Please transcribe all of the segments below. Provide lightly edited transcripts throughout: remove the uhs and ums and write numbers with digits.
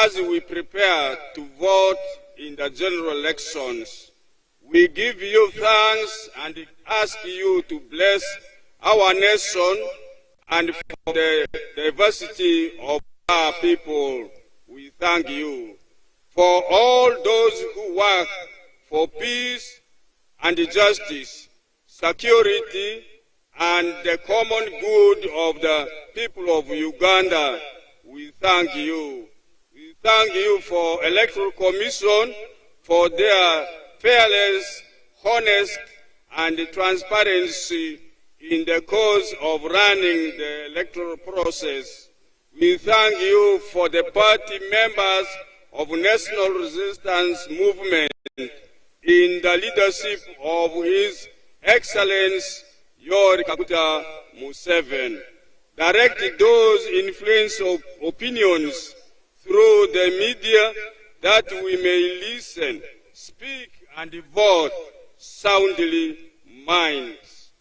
as we prepare to vote in the general elections. We give you thanks and ask you to bless our nation and for the diversity of our people. We thank you for all those who work for peace and justice, security, and the common good of the people of Uganda. We thank you. We thank you for Electoral Commission for their fearless, honest, and transparency in the course of running the electoral process. We thank you for the party members of National Resistance Movement in the leadership of His Excellency Yoweri Kaguta Museveni. Direct those influence of opinions through the media that we may listen, speak, and vote soundly minds.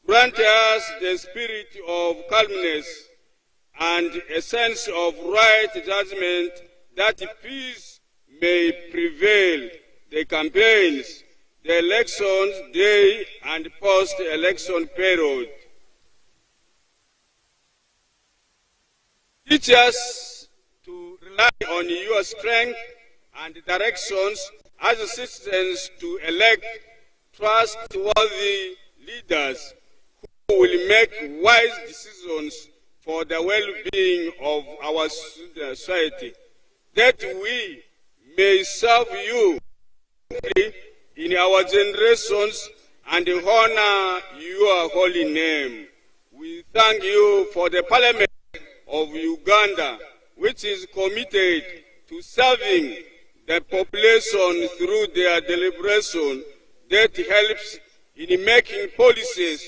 Grant us the spirit of calmness and a sense of right judgment that peace may prevail the campaigns, the elections day, and post-election period. Teach us to rely on your strength and directions as citizens to elect trustworthy leaders who will make wise decisions for the well-being of our society, that we may serve you in our generations and honor your holy name. We thank you for the Parliament of Uganda, which is committed to serving the population through their deliberation that helps in making policies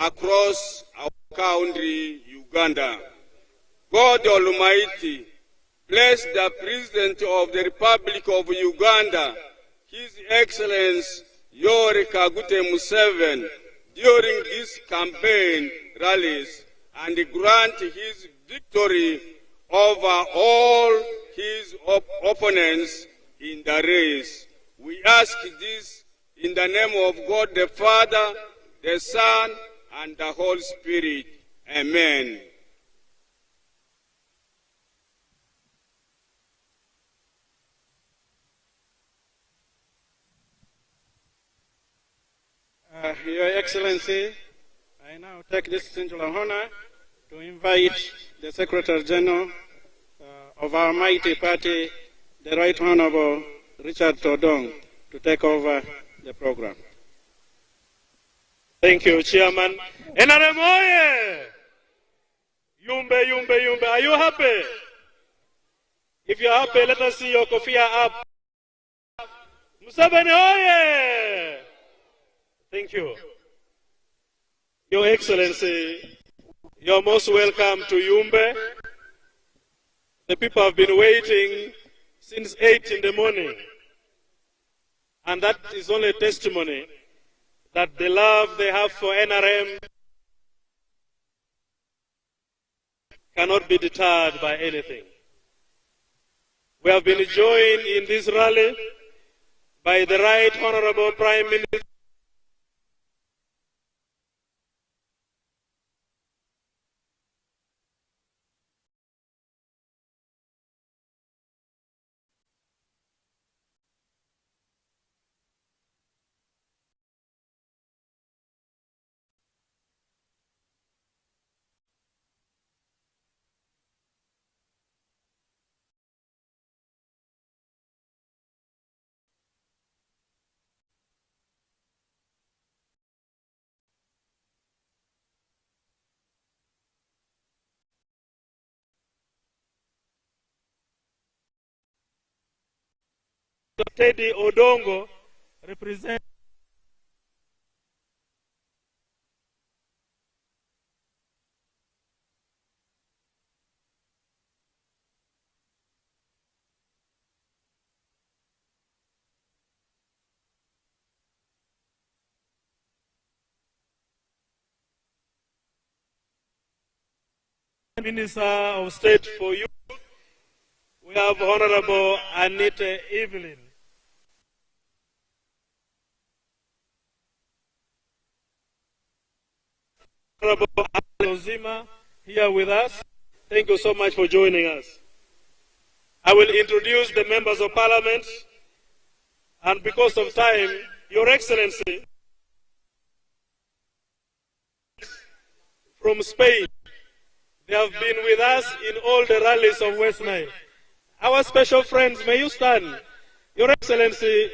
across our country, Uganda. God Almighty, bless the President of the Republic of Uganda, His Excellency Yoweri Kaguta Museveni, during these campaign rallies, and grant his victory over all his opponents in the race. We ask this in the name of God the Father, the Son, and the Holy Spirit. Amen. Your Excellency, I now take this singular honor to invite the Secretary General of our mighty party, the Right Honorable Richard Todong, to take over the program. Thank you, Chairman. NRM oye! Yumbe, Yumbe, Yumbe. Are you happy? If you're happy, let us see your kofia up. Museveni oye! Thank you. Your Excellency, you're most welcome to Yumbe. The people have been waiting since 8 in the morning. And that is only a testimony that the love they have for NRM cannot be deterred by anything. We have been joined in this rally by the Right Honorable Prime Minister Teddy Odongo represents Minister of State for Youth, we have Honorable Anita Evelyn. Honorable Ozima here with us. Thank you so much for joining us. I will introduce the members of Parliament, and because of time, Your Excellency, from Spain, they have been with us in all the rallies of West Nile. Our special friends, may you stand. Your Excellency,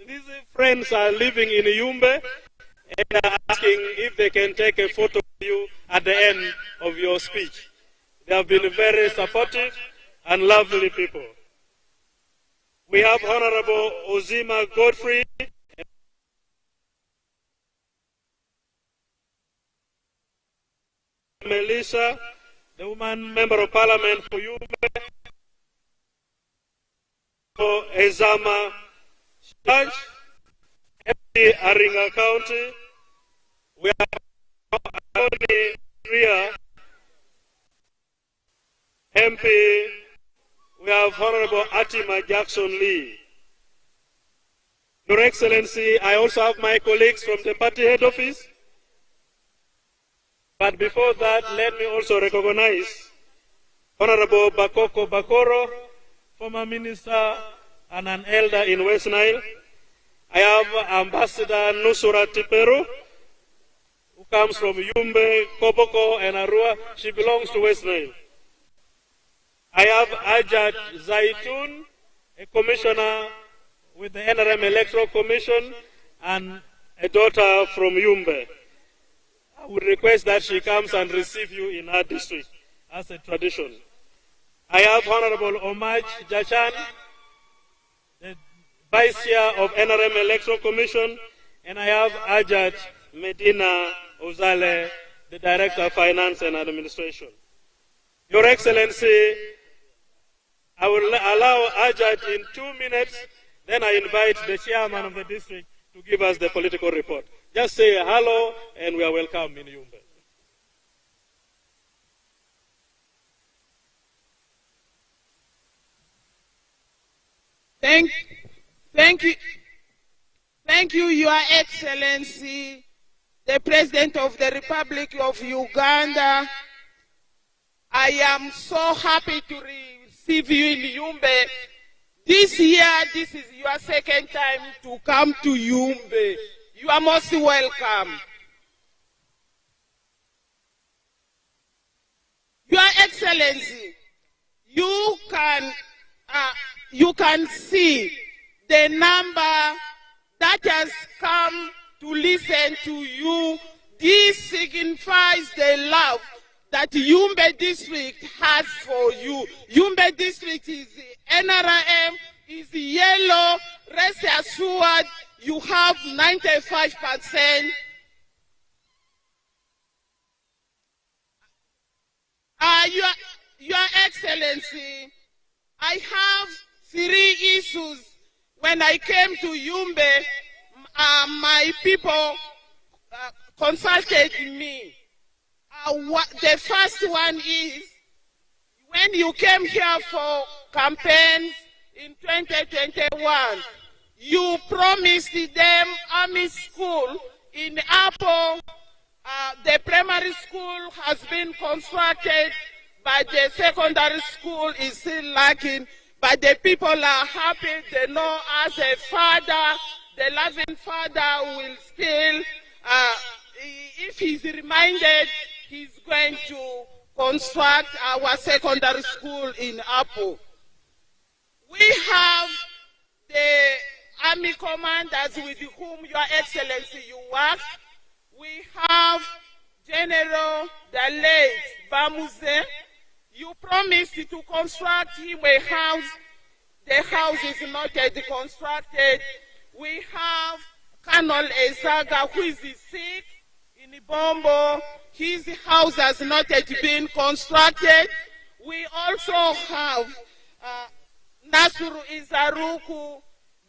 these friends are living in Yumbe and are asking if they can take a photo of you at the end of your speech. They have been very supportive and lovely people. We have Honorable Ozima Godfrey, Melissa, the woman member of Parliament for Yumbe, for Ezama Judge, MP Aringa County. We have Tony Ria, MP. We have Honorable Atima Jackson Lee. Your Excellency, I also have my colleagues from the party head office. But before that, let me also recognize Honorable Bakoko Bakoro, former minister and an elder in West Nile. I have Ambassador Nusura Tiperu, who comes from Yumbe, Koboko, and Arua. She belongs to West Nile. I have Ajat Zaitun, a commissioner with the NRM Electoral Commission, and a daughter from Yumbe. I would request that she comes and receive you in our district as a tradition. I have Honorable Omaj Jachan, the Vice Chair of NRM Electoral Commission, and I have Ajat Medina Ozale, the Director of Finance and Administration. Your Excellency, I will allow Ajat in 2 minutes, then I invite the chairman of the district to give us the political report. Just say hello and we are welcome in Yumbe. Thank you, Your Excellency, the President of the Republic of Uganda. I am so happy to receive you in Yumbe. This year, this is your second time to come to Yumbe. You are most welcome. Your Excellency, you can see the number that has come to listen to you. This signifies the love that Yumbe district has for you. Yumbe district is NRM, is yellow. Rest assured, you have 95%. Your Excellency, I have 3 issues. When I came to Yumbe, my people consulted me. The first one is, when you came here for campaigns in 2021, you promised them army school in Apple. The primary school has been constructed, but the secondary school is still lacking. But the people are happy. They know as a father, the loving father will still, if he's reminded, he's going to construct our secondary school in Apple. We have the army commanders with whom Your Excellency you work. We have General the late Bamuze. You promised to construct him a house. The house is not yet constructed. We have Colonel Ezaga, who is sick in Ibombo. His house has not yet been constructed. We also have Nasuru Izaruku.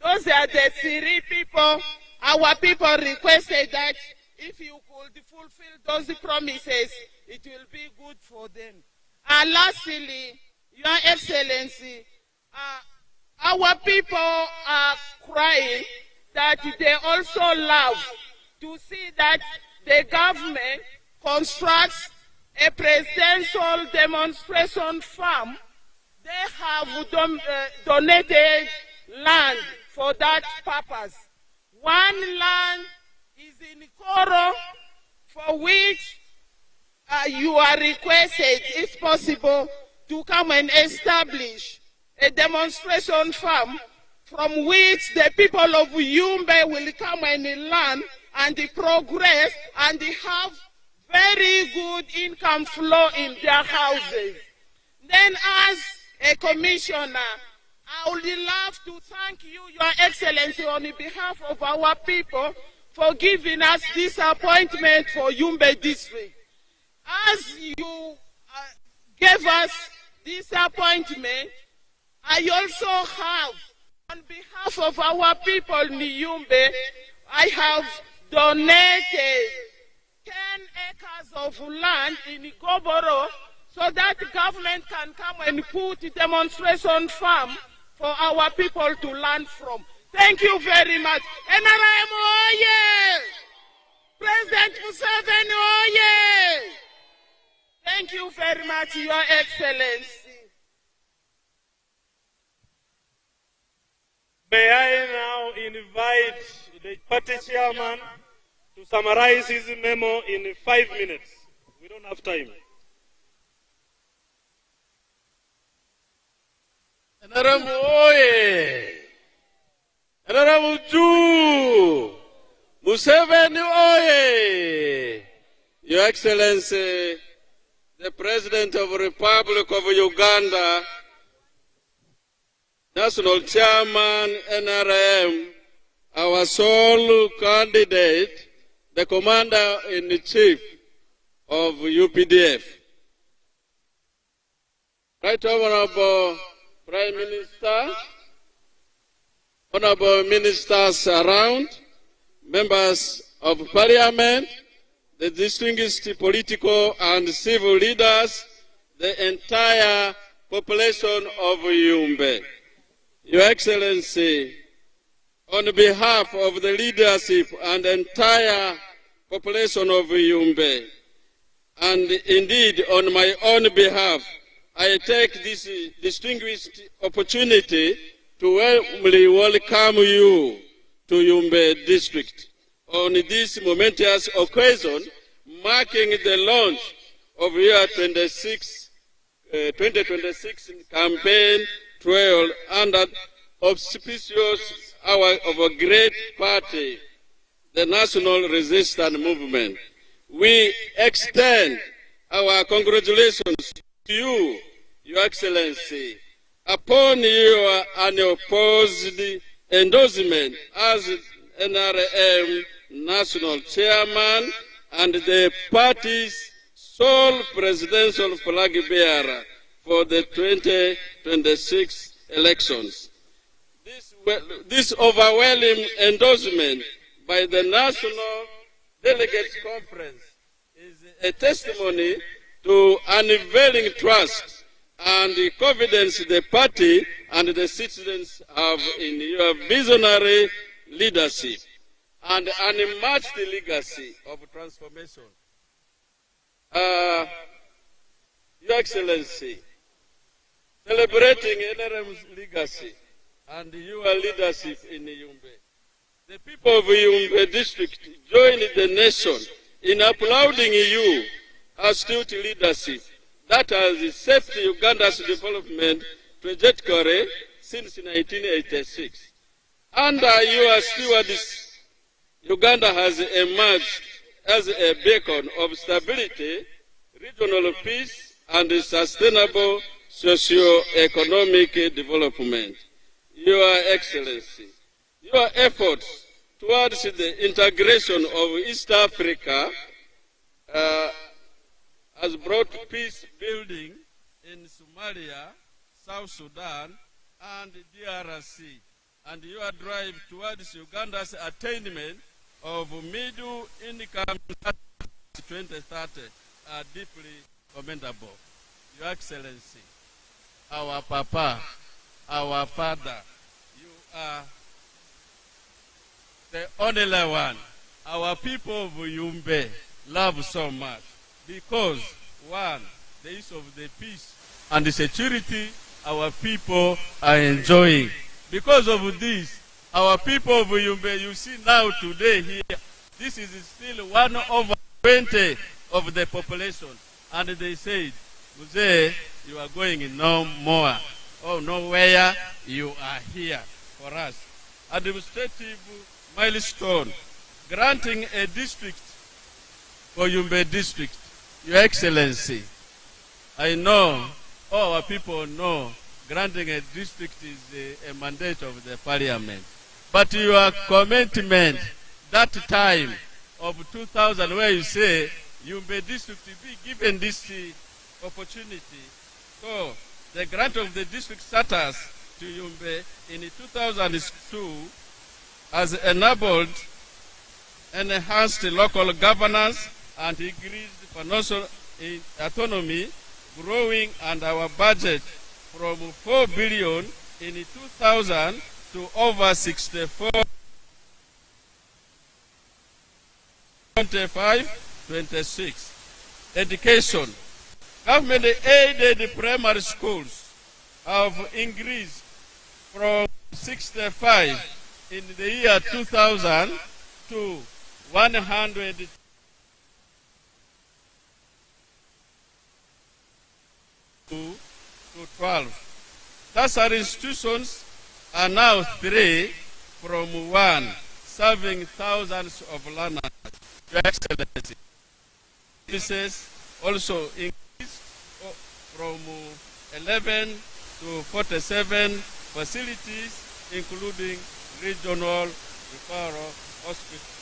Those are the 3 people. Our people requested that if you could fulfill those promises, it will be good for them. Lastly, Your Excellency, our people are crying that they also love to see that the government constructs a presidential demonstration farm. They have donated land for that purpose. One land is in Koro, for which you are requested, if possible, to come and establish a demonstration farm from which the people of Yumbe will come and learn and progress and have very good income flow in their houses. Then as a commissioner, I would love to thank you, Your Excellency, on behalf of our people for giving us this appointment for Yumbe district. As you gave us this appointment, I also have, on behalf of our people in Yumbe, I have donated 10 acres of land in Goboro so that the government can come and put a demonstration farm for our people to learn from. Thank you very much. NRM oye! President Museveni oye! Thank you very much, Your Excellency. May I now invite the party chairman to summarize his memo in 5 minutes. We don't have time. NRM oye! NRM juu! Museveni oye! Your Excellency, the President of the Republic of Uganda, National Chairman, NRM, our sole candidate, the Commander-in-Chief of UPDF. Right Honorable Prime Minister, Honorable Ministers around, Members of Parliament, the distinguished political and civil leaders, the entire population of Yumbe. Your Excellency, on behalf of the leadership and entire population of Yumbe, and indeed on my own behalf, I take this distinguished opportunity to warmly welcome you to Yumbe district on this momentous occasion marking the launch of year 2026 campaign trail under auspicious hour of a great party, the National Resistance Movement. We extend our congratulations to you, Your Excellency, upon your unopposed endorsement as NRM National Chairman and the party's sole presidential flag bearer for the 2026 elections. This overwhelming endorsement by the National Delegates Conference is a testimony to unveiling trust and the confidence the party and the citizens have in your visionary leadership and unmatched legacy of transformation. Your Excellency, celebrating NRM's legacy and your leadership in Yumbe, the people of Yumbe district join the nation in applauding you astute leadership that has shaped Uganda's development trajectory since 1986. Under your stewardship, Uganda has emerged as a beacon of stability, regional peace, and sustainable socio-economic development. Your Excellency, your efforts towards the integration of East Africa has brought peace building in Somalia, South Sudan, and DRC, and your drive towards Uganda's attainment of middle income 2030 are deeply commendable. Your Excellency, our Papa, our Father, you are the only one our people of Yumbe love so much. Because, one, the use of the peace and the security our people are enjoying. Because of this, our people of Yumbe, you see now today here, this is still 1/20 of the population. And they said, Mzee, you are going no more. Oh, nowhere, you are here for us. Administrative milestone, granting a district for Yumbe district. Your Excellency, I know, all our people know, granting a district is a mandate of the parliament. But your commitment, that time of 2000, where you say Yumbe district will be given this opportunity. So the grant of the district status to Yumbe in 2002 has enabled enhanced local governance and increased financial autonomy, growing and our budget from 4 billion in 2000 to over 26. Education. Government-aided primary schools have increased from 65 in the year 2000 to 100 to 12. Nursery institutions are now 3 from 1, serving thousands of learners. Your Excellency, services also increased from 11 to 47 facilities, including regional referral hospitals.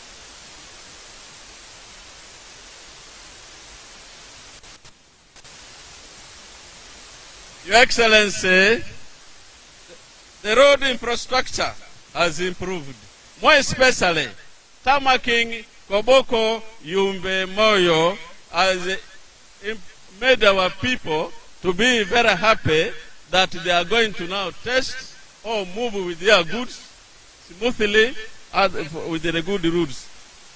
Your Excellency, the road infrastructure has improved, more especially tarmacking Koboko, Yumbe, Moyo has made our people to be very happy that they are going to now test or move with their goods smoothly with the good routes.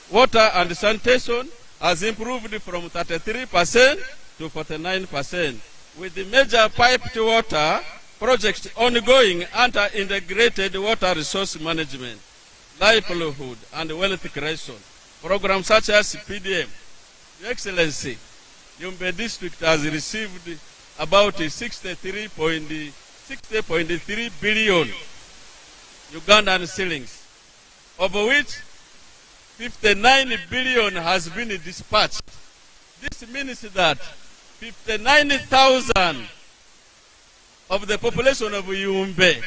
Water and sanitation has improved from 33% to 49%. With the major piped water project ongoing under integrated water resource management, livelihood and wealth creation, programs such as PDM. Your Excellency, Yumbe district has received about 60.3 billion Ugandan shillings, of which 59 billion has been dispatched. This means that 59,000 of the population of Yumbe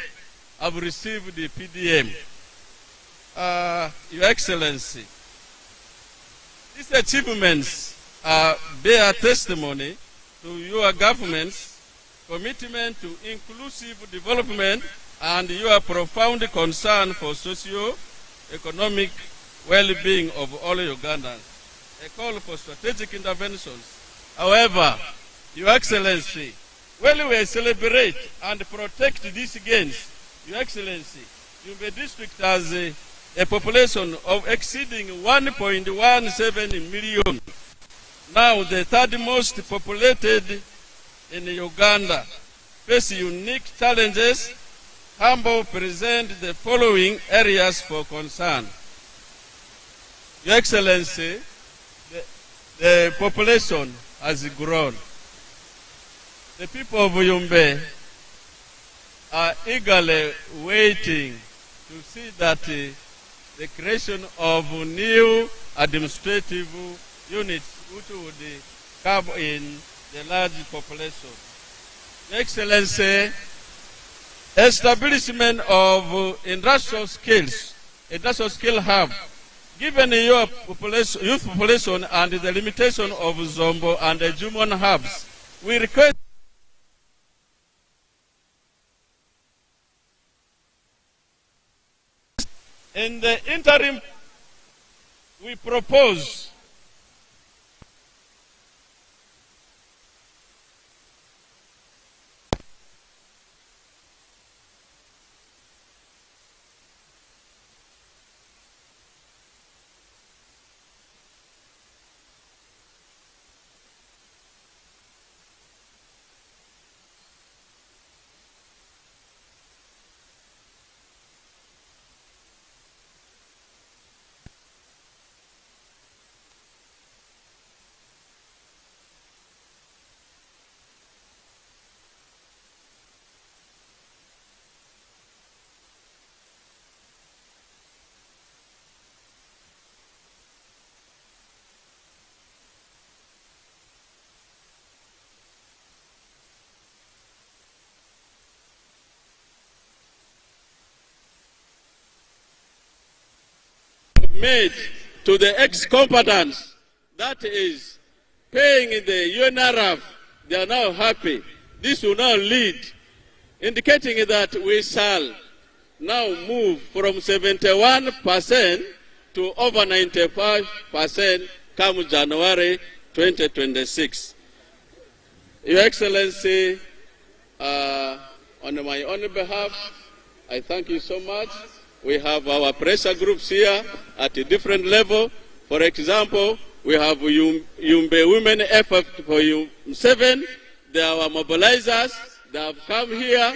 have received the PDM. Your Excellency, these achievements bear testimony to your government's commitment to inclusive development and your profound concern for socio-economic well-being of all Ugandans. A call for strategic interventions. However, Your Excellency, when we celebrate and protect these gains, Your Excellency, Yumbe district has a population of exceeding 1.17 million. Now the third most populated in Uganda, face unique challenges. Humble present the following areas for concern. Your Excellency, the population has grown. The people of Yumbe are eagerly waiting to see that the creation of new administrative units which would curb in the large population. Your Excellency, establishment of industrial skill hub, given your youth population and the limitation of Zombo and the Jumon hubs, we request in the interim we propose made to the ex-combatants, that is, paying the UNRF, they are now happy. This will now lead, indicating that we shall now move from 71% to over 95% come January 2026. Your Excellency, on my own behalf, I thank you so much. We have our pressure groups here at a different level. For example, we have Yumbe Women Effort for Museveni. They are our mobilizers. They have come here.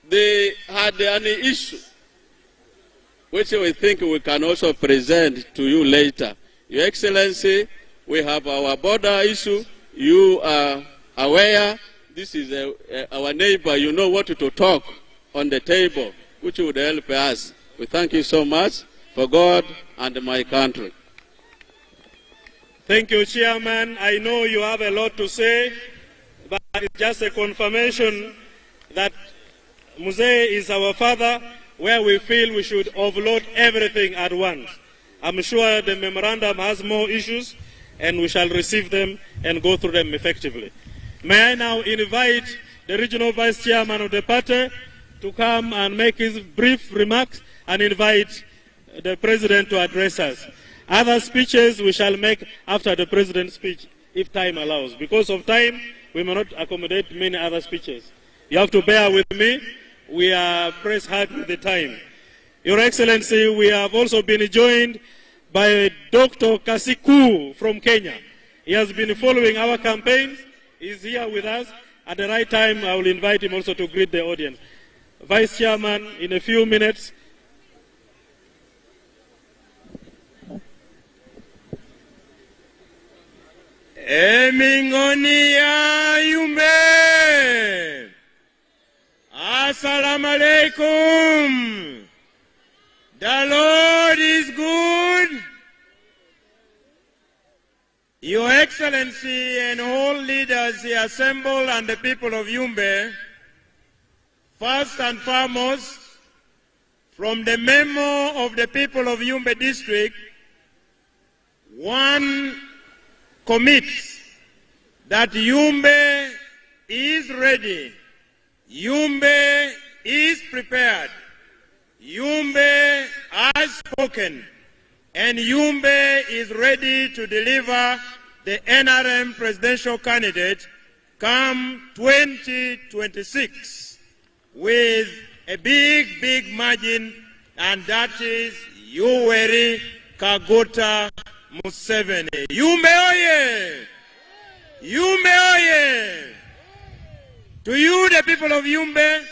They had an issue, which we think we can also present to you later. Your Excellency, we have our border issue. You are aware. This is our neighbor. You know what to talk on the table, which would help us. We thank you so much for God and my country. Thank you, Chairman. I know you have a lot to say, but it's just a confirmation that Museveni is our father, where we feel we should offload everything at once. I'm sure the memorandum has more issues, and we shall receive them and go through them effectively. May I now invite the Regional Vice Chairman of the party to come and make his brief remarks and invite the President to address us. Other speeches we shall make after the President's speech, if time allows. Because of time, we may not accommodate many other speeches. You have to bear with me. We are pressed hard with the time. Your Excellency, we have also been joined by Dr. Kasiku from Kenya. He has been following our campaigns. He is here with us. At the right time, I will invite him also to greet the audience. Vice Chairman, in a few minutes. Emingoni ya Yumbe. Assalamu alaikum. The Lord is good. Your Excellency and all leaders here assembled and the people of Yumbe, first and foremost, from the memo of the people of Yumbe district, one commits that Yumbe is ready, Yumbe is prepared, Yumbe has spoken, and Yumbe is ready to deliver the NRM presidential candidate come 2026 with a big margin, and that is Yoweri Kaguta Museveni. Yumbe oye! Yumbe oye! To you, the people of Yumbe,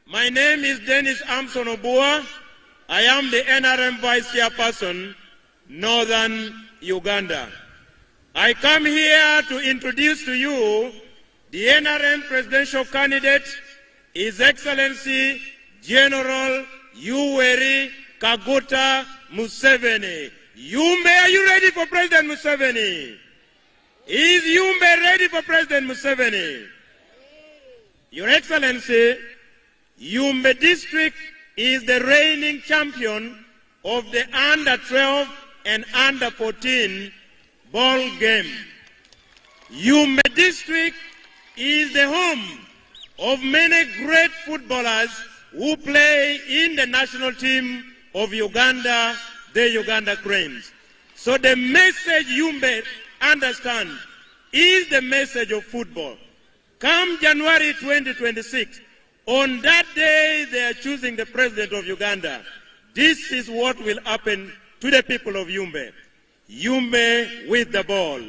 my name is Dennis Amson Obua. I am the NRM Vice Chairperson, Northern Uganda. I come here to introduce to you the NRM presidential candidate, His Excellency General Yoweri Kaguta Museveni. Yumbe, are you ready for President Museveni? Is Yumbe ready for President Museveni? Your Excellency, Yumbe district is the reigning champion of the under-12 and under-14 ball game. Yumbe district is the home of many great footballers who play in the national team of Uganda, the Uganda Cranes. So the message Yumbe understands is the message of football. Come January 2026, on that day they are choosing the president of Uganda. This is what will happen to the people of Yumbe. Yumbe with the ball.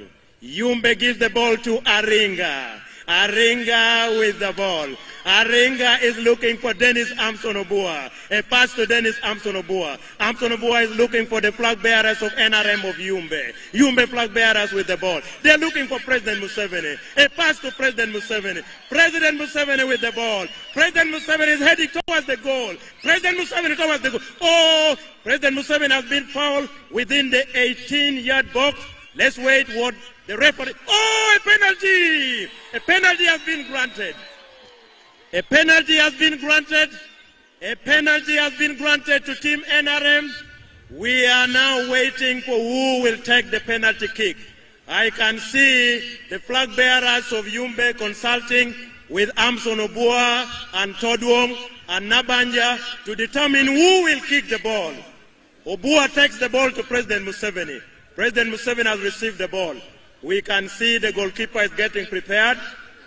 Yumbe gives the ball to Aringa. Aringa with the ball. Aringa is looking for Dennis Amson Obua. A pass to Dennis Amson Obua. Amson Obua is looking for the flag bearers of NRM of Yumbe. Yumbe flag bearers with the ball. They're looking for President Museveni. A pass to President Museveni. President Museveni with the ball. President Museveni is heading towards the goal. President Museveni towards the goal. Oh, President Museveni has been fouled within the 18-yard box. Let's wait what the referee... Oh, a penalty! A penalty has been granted. A penalty has been granted. A penalty has been granted to Team NRM. We are now waiting for who will take the penalty kick. I can see the flag bearers of Yumbe consulting with Amson Obua and Todwom and Nabanja to determine who will kick the ball. Obua takes the ball to President Museveni. President Museveni has received the ball. We can see the goalkeeper is getting prepared.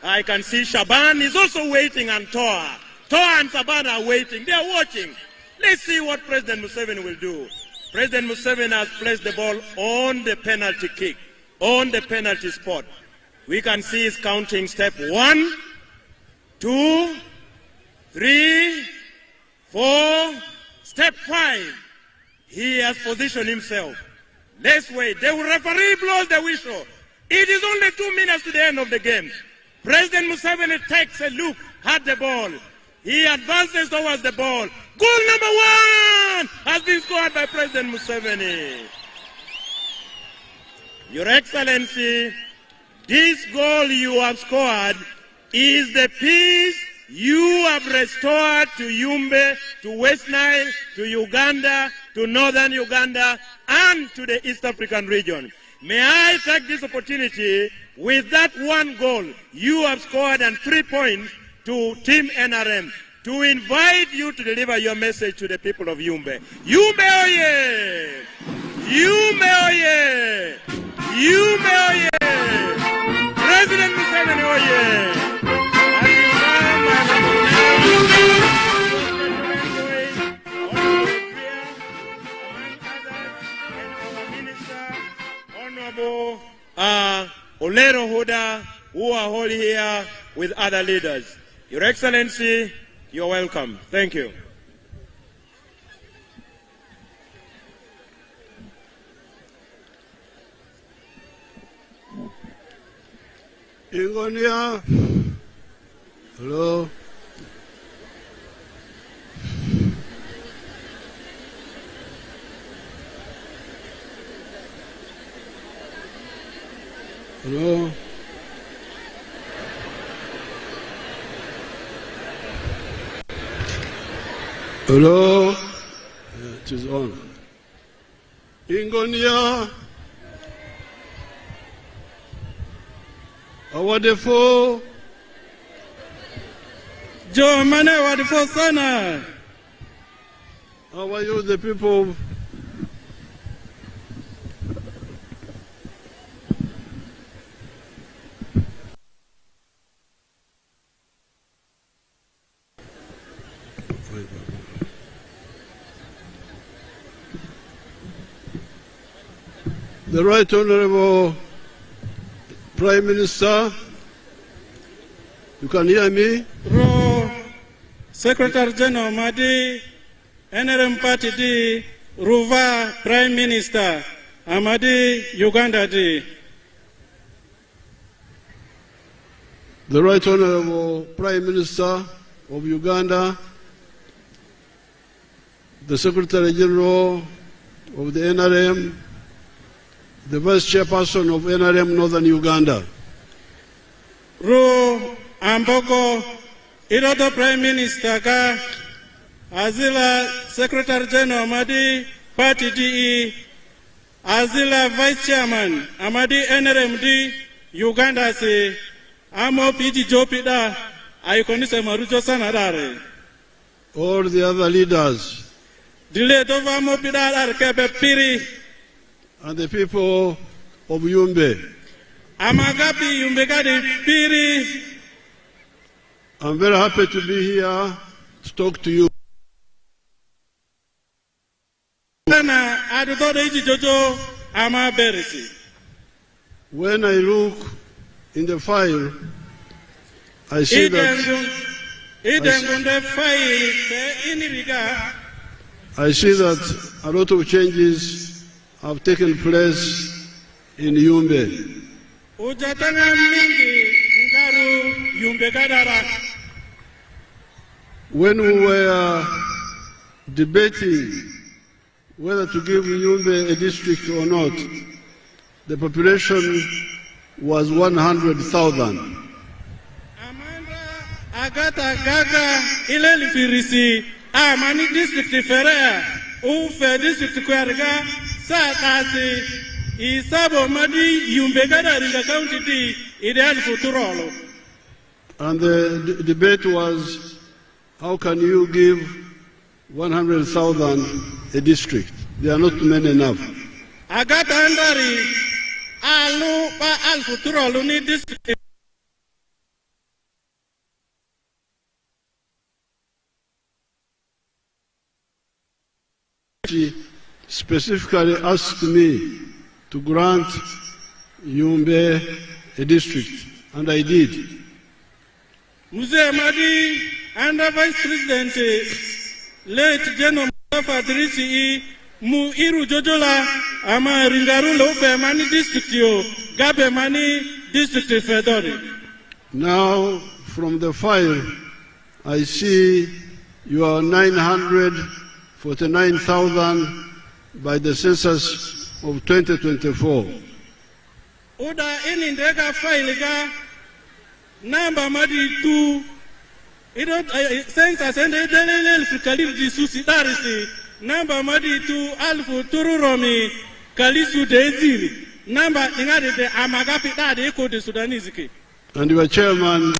I can see Shaban is also waiting, and Toa. Toa and Shaban are waiting. They are watching. Let's see what President Museveni will do. President Museveni has placed the ball on the penalty kick, on the penalty spot. We can see his counting step 1, 2, 3, 4, step 5. He has positioned himself. Let's wait. The referee blows the whistle. It is only 2 minutes to the end of the game. President Museveni takes a look at the ball. He advances towards the ball. Goal number 1 has been scored by President Museveni. Your Excellency, this goal you have scored is the peace you have restored to Yumbe, to West Nile, to Uganda, to Northern Uganda, and to the East African region. May I take this opportunity, with that 1 goal you have scored and 3 points to Team NRM, to invite you to deliver your message to the people of Yumbe. Yumbe oye! Yumbe oye! Yumbe oye! President Museveni oye! Honorable Olero Huda, who are all here with other leaders. Your Excellency, you're welcome. Thank you. Ingonia. Hello. Hello. Hello. It is on. Ingonia. Awadefo. Joe Mane Wadefo Sana. How are you, the people? The Right Honorable Prime Minister, you can hear me? Secretary General Madi, NRM Party D, Ruva Prime Minister, Amadi Uganda D. The Right Honorable Prime Minister of Uganda, the Secretary General of the NRM, the Vice Chairperson of NRM Northern Uganda. Ru Amboko, Irodo Prime Minister Ka, Azila Secretary General Amadi Party DE, Azila Vice Chairman Amadi NRMD Uganda se, Amo Piti Jopida, Aikonise Marujo Sanadare. All the other leaders. Dile Dova Mopida Kebe Piri. And the people of Yumbe. Amagapi Yumbe Gadi Piri. I'm very happy to be here to talk to you. When I look in the file, I see that a lot of changes have taken place in Yumbe. When we were debating whether to give Yumbe a district or not, the population was 100,000. Agata Gaga Ileli Firisi, Amani district Ferrea, ufe district kwerga sa kasi isabo madi Yumbe gada ringa county di ideal futurolo. And the debate was, how can you give 100,000 a district? There are not many enough. Agata andari alu pa al futurolo ni district. She specifically asked me to grant Yumbe a district, and I did. Museveni under Vice President late General Mustafa Adrisi mu iru jojola ama ringaru lo fe mani district yo gabe mani district fedori. Now from the file I see you are 949,000 by the census of 2024. Oda ini ndega file ga namba madi tu ido census ende delele fikali disusi darisi namba madi tu alfu tururomi kalisu dezili namba ingade de amagapi dade iko de Sudanese ki. And your chairman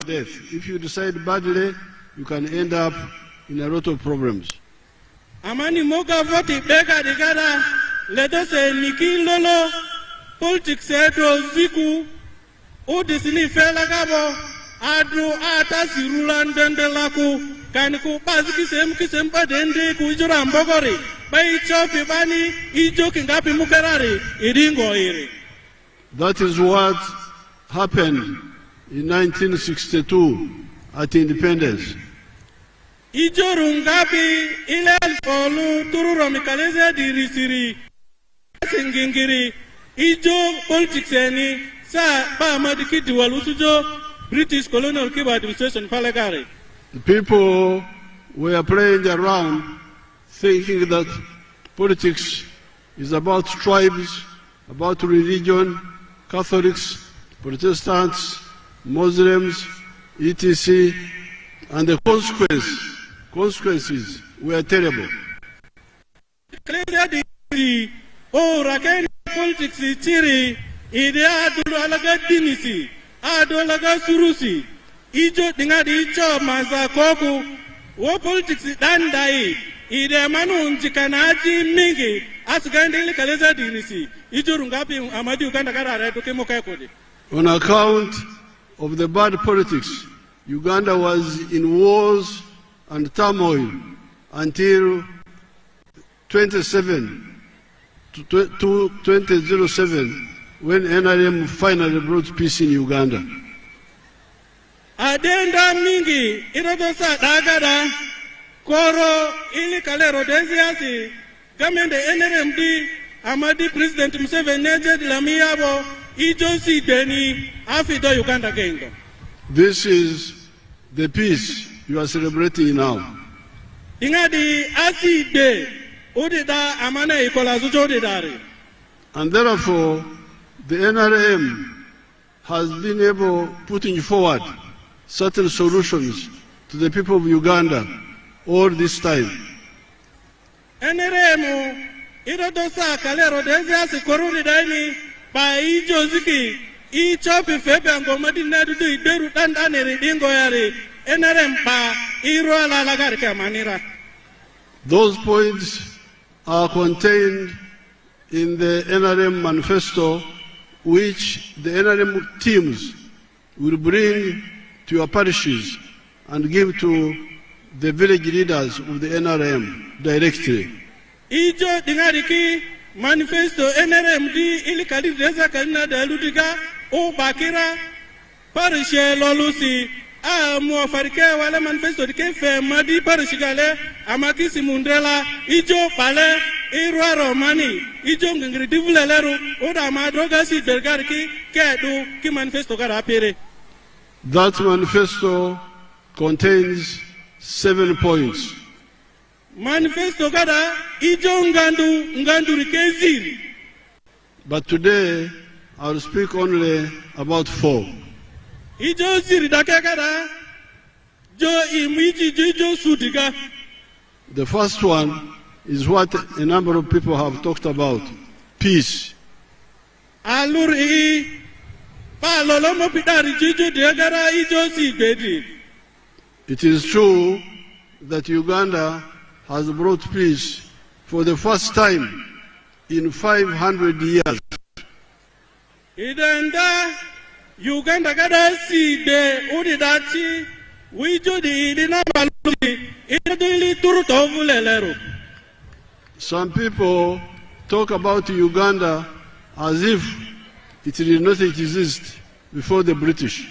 death. If you decide badly, you can end up in a lot of problems. Amani moga voti bega digara ledo se niki lolo politics edo ziku udisini fela gabo adu ata sirulan dendelaku kaniku baziki sem badende ku ijora mbogori bai chopi bani ijo kingapi mukarari idingo iri. That is what happened in 1962 at independence. Ijorungapi ile folu tururo mikaleze dirisiri singingiri ijo politics eni sa ba madiki diwalusujo British colonial Cuba administration palagari. The people were playing around thinking that politics is about tribes, about religion, Catholics, Protestants, Muslims, etc. And the consequences were terrible. Oh, Rakeni politics chiri idea dulu alaga dinisi adolaga surusi ijo dingadi ijo mazakoku wo politics dandai ide manu njikanaji mingi asgandili kaleza dinisi ijo rungapi amadi Uganda karara tukimo kekodi. On account of the bad politics, Uganda was in wars and turmoil until 2007 when NRM finally brought peace in Uganda. Adenda mingi irodosa dagada koro ili kalero desiasi gamende NRMD amadi President Museveni neje dilamiyabo ijosi deni afido Uganda gendo. This is the peace you are celebrating now. Ingadi aside udida amana ikola zujo didari. And therefore, the NRM has been able putting forward certain solutions to the people of Uganda all this time. NRM irodosa kalero dezia koruni daini ba ijoziki ichopi febe ngomadi nadudu ideru dandane ridingo yari NRM ba iro ala lagarika manira. Those points are contained in the NRM manifesto, which the NRM teams will bring to your parishes and give to the village leaders of the NRM directly. Ijo dingariki manifesto NRM di ili kadi deza kanina daludiga o bakira parishe lolusi muafarike wale manifesto dike fe madi parishigale amakisi mundela ijo pale irwa romani ijo ngingri divuleleru oda madroga si bergariki kedu ki manifesto gara apere. That manifesto contains 7 points. Manifesto gara ijo ngandu rikeziri. But today I'll speak only about 4. Ijo ziri dakegara jo imiji jo sudiga. The first one is what a number of people have talked about: peace. Aluri pa lolomo pidari jijo degara ijo si bedi. It is true that Uganda has brought peace for the first time in 500 years. Idenda Uganda gada si de udidati wijo di idina maluki idili turuto vulelero. Some people talk about Uganda as if it did not exist before the British.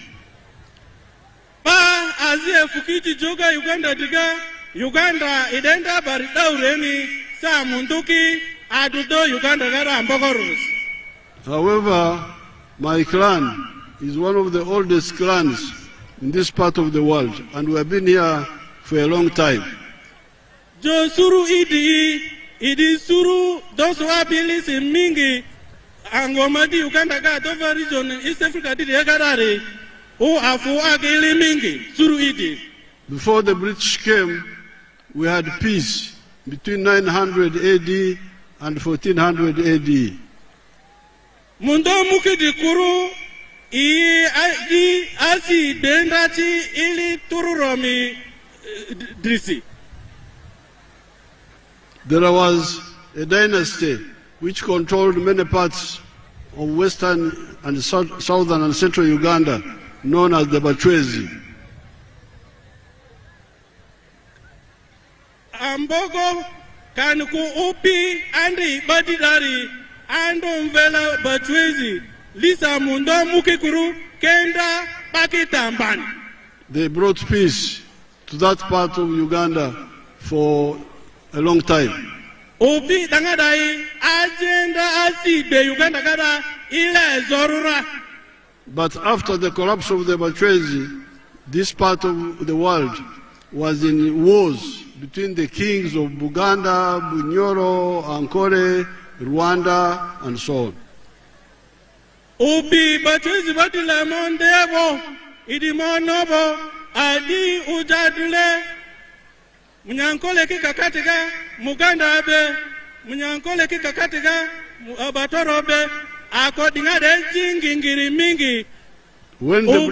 Pa azie fukiti joga Uganda diga Uganda idenda barida uremi sa munduki adudo Uganda gara ambogoros. However, my clan is one of the oldest clans in this part of the world, and we have been here for a long time. Jo suru idi suru those who are bilis in mingi angomadi Uganda ga Dover region in East Africa did yagarare who afu agili mingi suru idi. Before the British came, we had peace between 900 AD and 1400 AD. Mundo muki di kuru asi dendati ili tururomi drisi. There was a dynasty which controlled many parts of western and southern and central Uganda, known as the Batwezi. Ambogo kanuku upi andi badidari ando mvela Batwezi lisa mundo mukikuru kenda pakitamban. They brought peace to that part of Uganda for a long time. Upi dangadai agenda asi be Uganda kada ile zorura. But after the collapse of the Batwezi, this part of the world was in wars between the kings of Buganda, Bunyoro, Ankole, Rwanda, and so on. Ubi Batwezi batile mondebo idimonobo adi ujadule munyankole kikakatika Muganda abe munyankole kikakatika abatoro be akodinga de jingingiri mingi. When the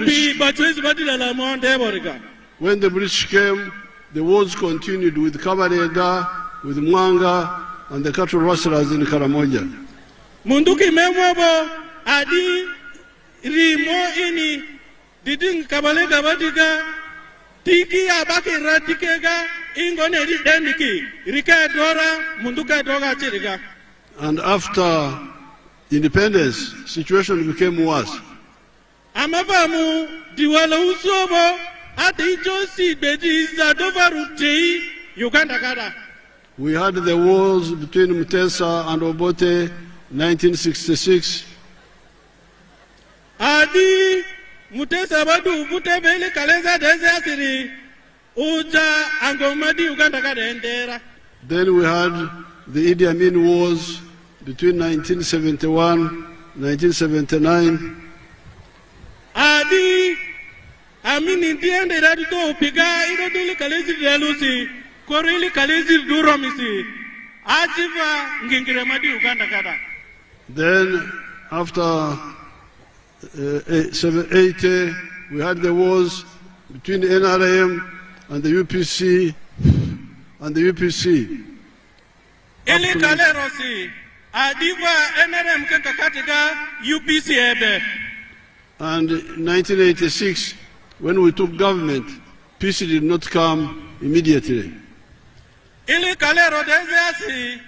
British came, the wars continued with Kabarega, with Mwanga, and the cattle rustlers in Karamoja. Munduki memwabo adi rimo ini diding Kabalega badiga tiki abaki ratikega ingone di deniki rika dora munduka doga chiriga. And after independence, situation became worse. Amabamu diwala usobo ati josi bedi zadovaru tei Uganda kada. We had the wars between Mutesa and Obote, 1966. Adi Mutesa badu ubute bele kaleza deze asiri uja angomadi Uganda kada endera. Then we had the Idi Amin wars between 1971 1979. Adi amini diende radito piga ilo dili kalezi delusi korili kalezi duromisi ajiva ngingire madi Uganda kada. Then after 80, we had the wars between the NRM and the UPC Ili kalerosi adiva NRM kakatiga UPC ebe. And in 1986, when we took government, peace did not come immediately. Ili kalero deziasi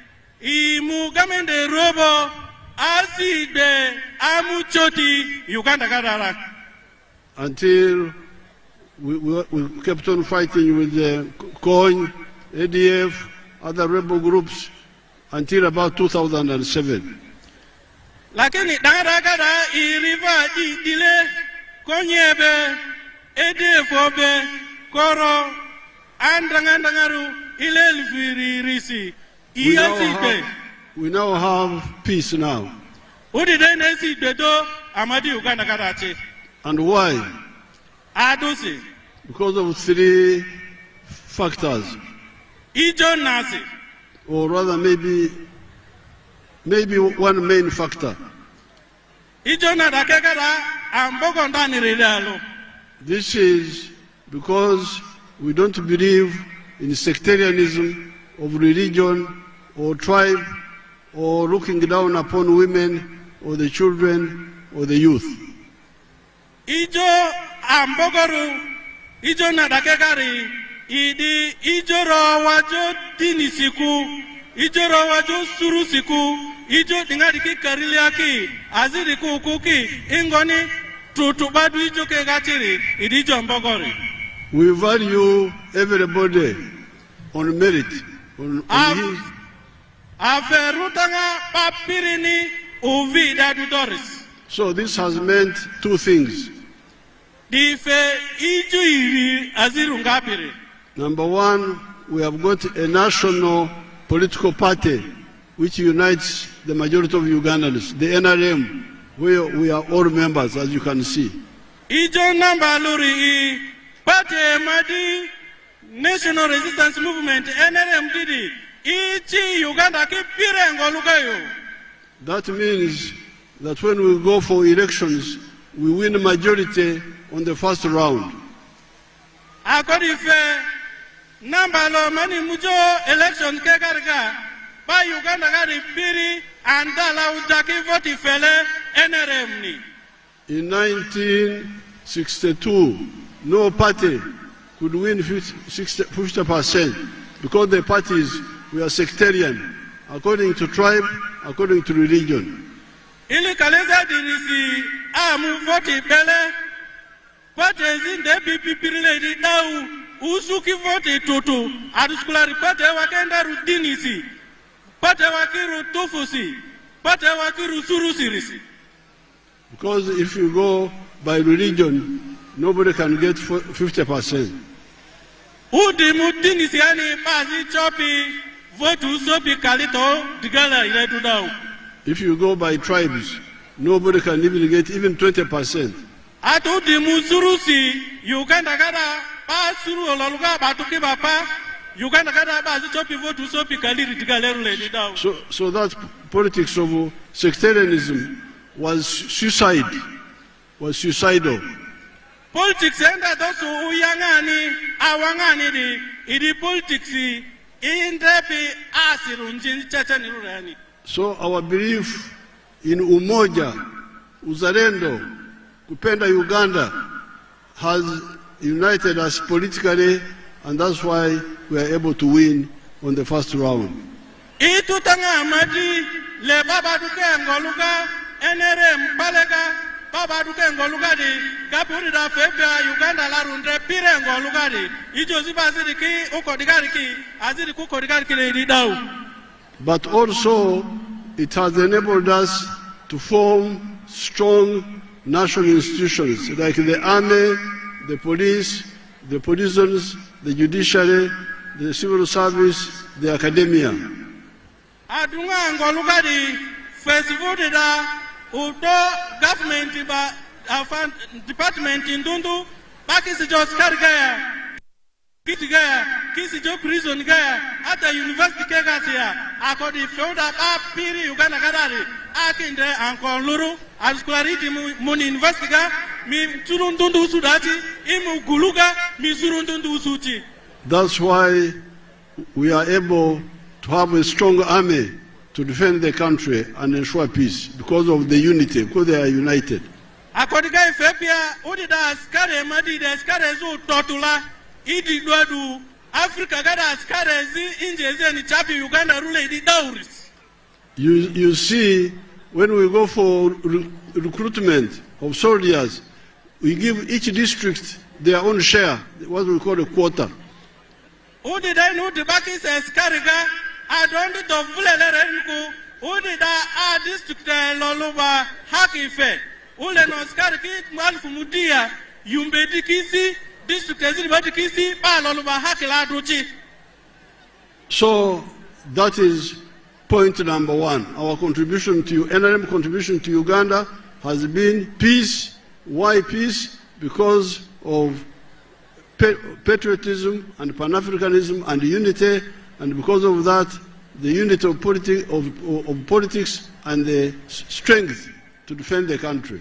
imugamende robo asi de amuchoti Uganda kadara. Until we kept on fighting with the COIN, ADF, other rebel groups, until about 2007. Lakini dangada iriva dile konyebe ADF obe koro andangaru ilel risi. We now have peace now. And why? Because of three factors. Or rather maybe one main factor. This is because we don't believe in sectarianism of religion or tribe or looking down upon women or the children or the youth. Ijo ambogoru ijo nadakegari idi ijoro wajo dini siku ijoro wajo suru siku ijo dingadiki kariliaki aziri kukuki ingoni tutubadu ijo kegatiri idi ijo ambogori. We value everybody on merit. So this has meant two things. Number one, we have got a national political party which unites the majority of Ugandans, the NRM, where we are all members, as you can see. National Resistance Movement, NRM Didi, Ichi Uganda Kipirengo Lugayo. That means that when we go for elections, we win a majority on the first round. Akodife Nambalo Mani Mujo election Kegarga, by Uganda Gari Piri and Dala Ujaki Voti Fele NRM ni. In 1962, no party could win 50% because the parties were sectarian, according to tribe, according to religion. Ili kaleza dirisi amu voti pele, pate zinde pipirile di dau, usuki voti tutu, aduskulari pate wakenda rudinisi, pate wakiru tufusi, pate wakiru surusirisi. Because if you go by religion, nobody can get 50%. Udi mudinisi yani bazi chopi votu sopi kalito digala iletu dau. If you go by tribes, nobody can even get even 20%. Udi musurusi Uganda kada basuru olaluga batuki bapa Uganda kada bazi chopi votu sopi kaliri digaleru le dau. So that politics of sectarianism was suicidal. Politics enda dosu uyangani awangani di idi politics indepi asiru njini chacha nirurani. So our belief in umoja, uzalendo, kupenda Uganda has united us politically, and that's why we are able to win on the first round. Itu tanga amadi le baba duke ngoluka NRM balega baba duke ngolugadi kapuri da febia Uganda la runde pire ngolugadi ijo zibazidi ki uko digari ki azidi kuko digari ki le didau. But also it has enabled us to form strong national institutions like the army, the police, the prisons, the judiciary, the civil service, the academia. Adunga ngolugadi festival da udo government ba department indundu baki si jo askari gaya kisi jo prison gaya ata university ke gatia akodi feuda ba piri Uganda gadari akinde ankon luru askulariti mun university ga mi turundundu usudati imu guluga mi surundundu usuti. That's why we are able to have a strong army to defend the country and ensure peace, because of the unity, because they are united. Akodi ga Ethiopia udida askari madi da askari zu totula idi duadu Africa gada askari zi injeze ni chapi Uganda rule idi dauris. You see, when we go for recruitment of soldiers, we give each district their own share, what we call a quota. Udi da inu dibaki se askari ga adondi to vulelere nku udi da a district loluba haki fe ule no askari ki mwalifu mudia Yumbe dikisi district ezili badikisi ba loluba haki la aduchi. So that is point number one. Our contribution to NRM contribution to Uganda has been peace. Why peace? Because of patriotism and Pan-Africanism and unity, and because of that, the unity of politics and the strength to defend the country.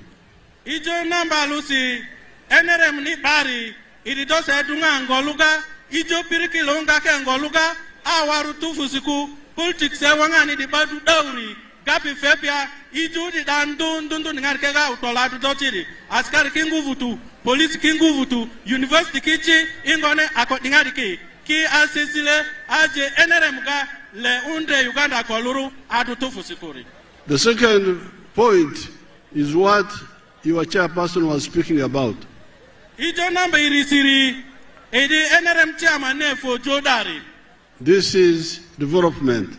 Ijo namba lusi NRM ni bari ididose dunga ngoluga ijo piriki longa ke ngoluga awaru tufusiku politics wangani di badu dauri gapi fepia ijo di dandun ngar kega utola du dotiri askari kinguvutu police kinguvutu university kichi ingone akodingari ki asisile aje NRM ga le unde Uganda koluru adu tufusikuri. The second point is what your chairperson was speaking about. Ijo namba irisiri edi NRM chairman nefo jodari. This is development.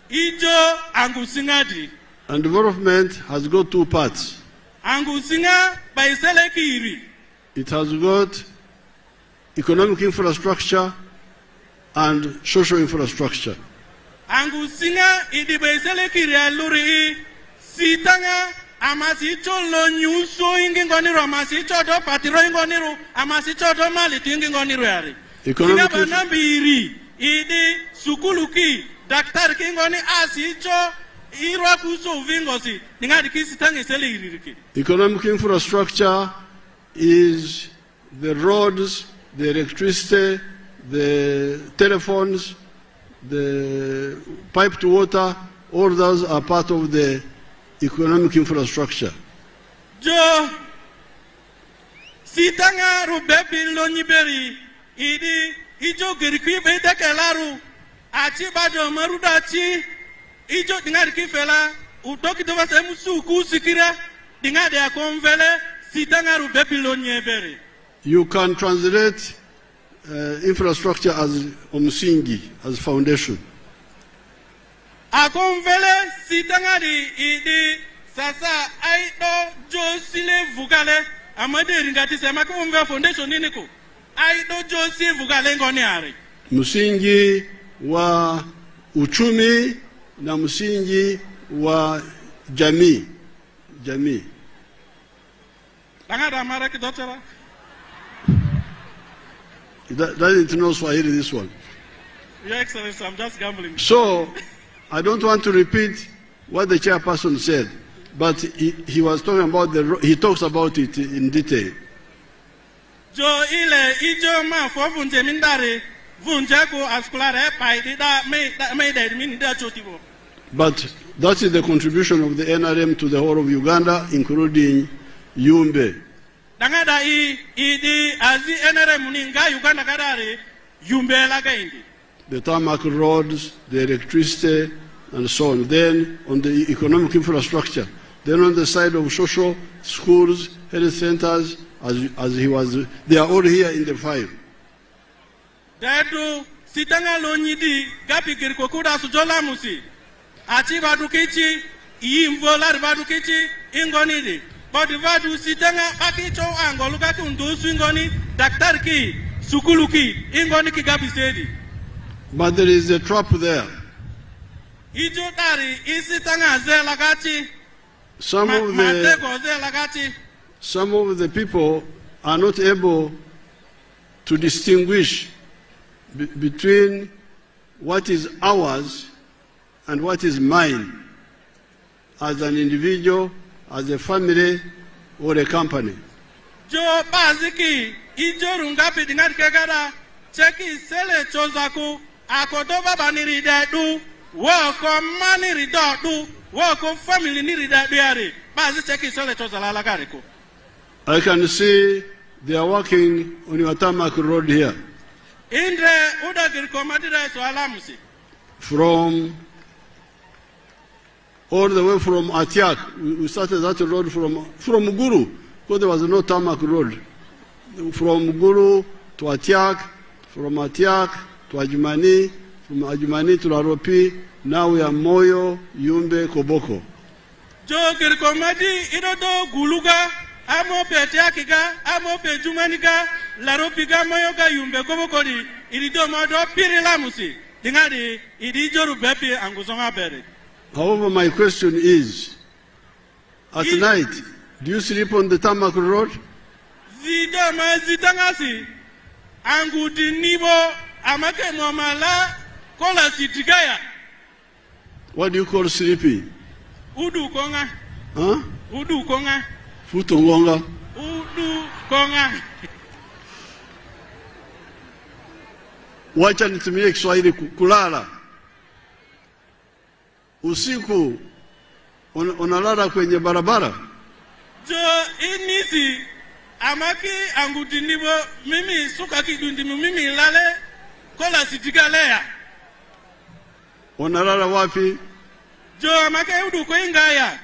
Ijo angusingadi. And development has got two parts. Angusinga by selekiri. It has got economic infrastructure and social infrastructure. Angusinga idi by selekiri aluri sitanga amasicho lo nyuso ingingoniru amasicho do patiro ingoniru amasicho do mali ingingoniru yari. Singa banambiri idi sukuluki daktari kingoni asicho irwa kuso vingosi ningadi kisitange sele iririki. Economic infrastructure is the roads, the electricity, the telephones, the pipe to water. All those are part of the economic infrastructure. Jo sitanga rubepi lo nyiberi idi ijo geriki beta kelaru achi bado marudachi ijo dingari kifela utoki to basa musu kusikira dingade akonvele sitanga rubepi lo nyeberi. You can translate infrastructure as omsingi, as foundation. Akonvele sitanga di idi sasa aido josile vugale amade ringati sema konve foundation nini ko aido josile vugale ngoni ari. Msingi wa uchumi na msingi wa jamii. Langada mara kidochara. Doesn't know Swahili, this one. Your Excellency, I'm just gambling. So, I don't want to repeat what the chairperson said, but he was talking about he talks about it in detail. Jo ile ijo ma fo vunje mindare vunje ko askulare pai da me da min da chotibo. But that is the contribution of the NRM to the whole of Uganda, including Yumbe. Dangada idi azi NRM ninga Uganda kadare Yumbe la gaindi. The tarmac roads, the electricity, and so on. Then on the economic infrastructure. Then on the side of social, schools, health centers, as he was, they are all here in the file. Dadu sitanga lonyidi gapi kirikokuda sujola musi. Achi badukichi imvola badukichi ingonidi. But vadu sitanga bakicho angoluka kundusu ingoni daktari ki sukuluki ingoni ki gapi sedi. But there is a trap there. Ijo dari isitanga zela gachi. some of the people are not able to distinguish between what is ours and what is mine as an individual, as a family, or a company. Jo baziki ijorunga pidingat kegara cheki sele chozaku akodoba baniri dadu wako maniri dadu wako family niri dadu yari bazi cheki sele chozalala gariku. I can see they are working on your tarmac road here. Indre udagir komadira so alamusi. From all the way from Atiak, we started that road from Guru, because there was no tarmac road. From Guru to Atiak, from Atiak to Ajumani, from Ajumani to Laropi, now we are Moyo, Yumbe, Koboko. Jo kirkomadi idodo guluga, amo pe Atiakiga, amo pe Jumanika, Laropiga, Moyoga, Yumbe, Koboko di, irido modo pirilamusi, dingadi, idijoru bepi anguzonga beri. However, my question is, at night, do you sleep on the tarmac road? Zidama zitangasi, angudi nibo, amake momala, kola sitigaya. What do you call sleeping? Udu konga. Huh? Udu konga. Futongonga. Udu konga. Wacha nitumie Kiswahili kulala. Usiku unalala kwenye barabara. Jo inisi amaki angudi nibo mimi suka kidundi mimi lale kola sitigalea. Unalala wapi? Jo amake udu ko ingaya.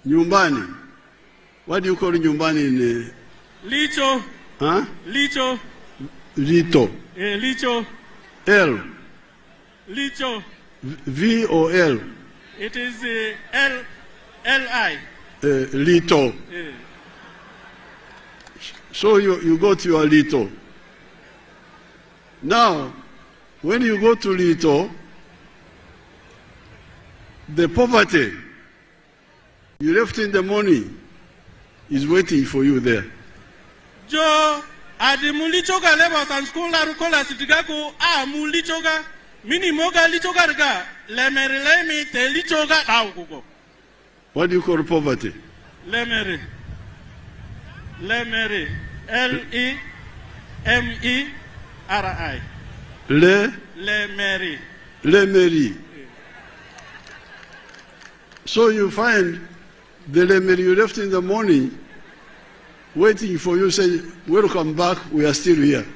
Nyumbani. What do you call nyumbani in Licho. Huh? Licho. Lito. Licho. L. Licho. V or L? It is L-I. Lito. So you go to your Lito. Now, when you go to Lito, the poverty you left in the morning is waiting for you there. Jo, adi mulichoga leba san school la rukola sitigaku mulichoga mini moga lichoga riga lemerilemi te lichoga daukuko. What do you call poverty? Lemeri. L-E-M-E-R-I. Lemeri. Lemeri. So you find the lemeri you left in the morning waiting for you, say, welcome back, we are still here.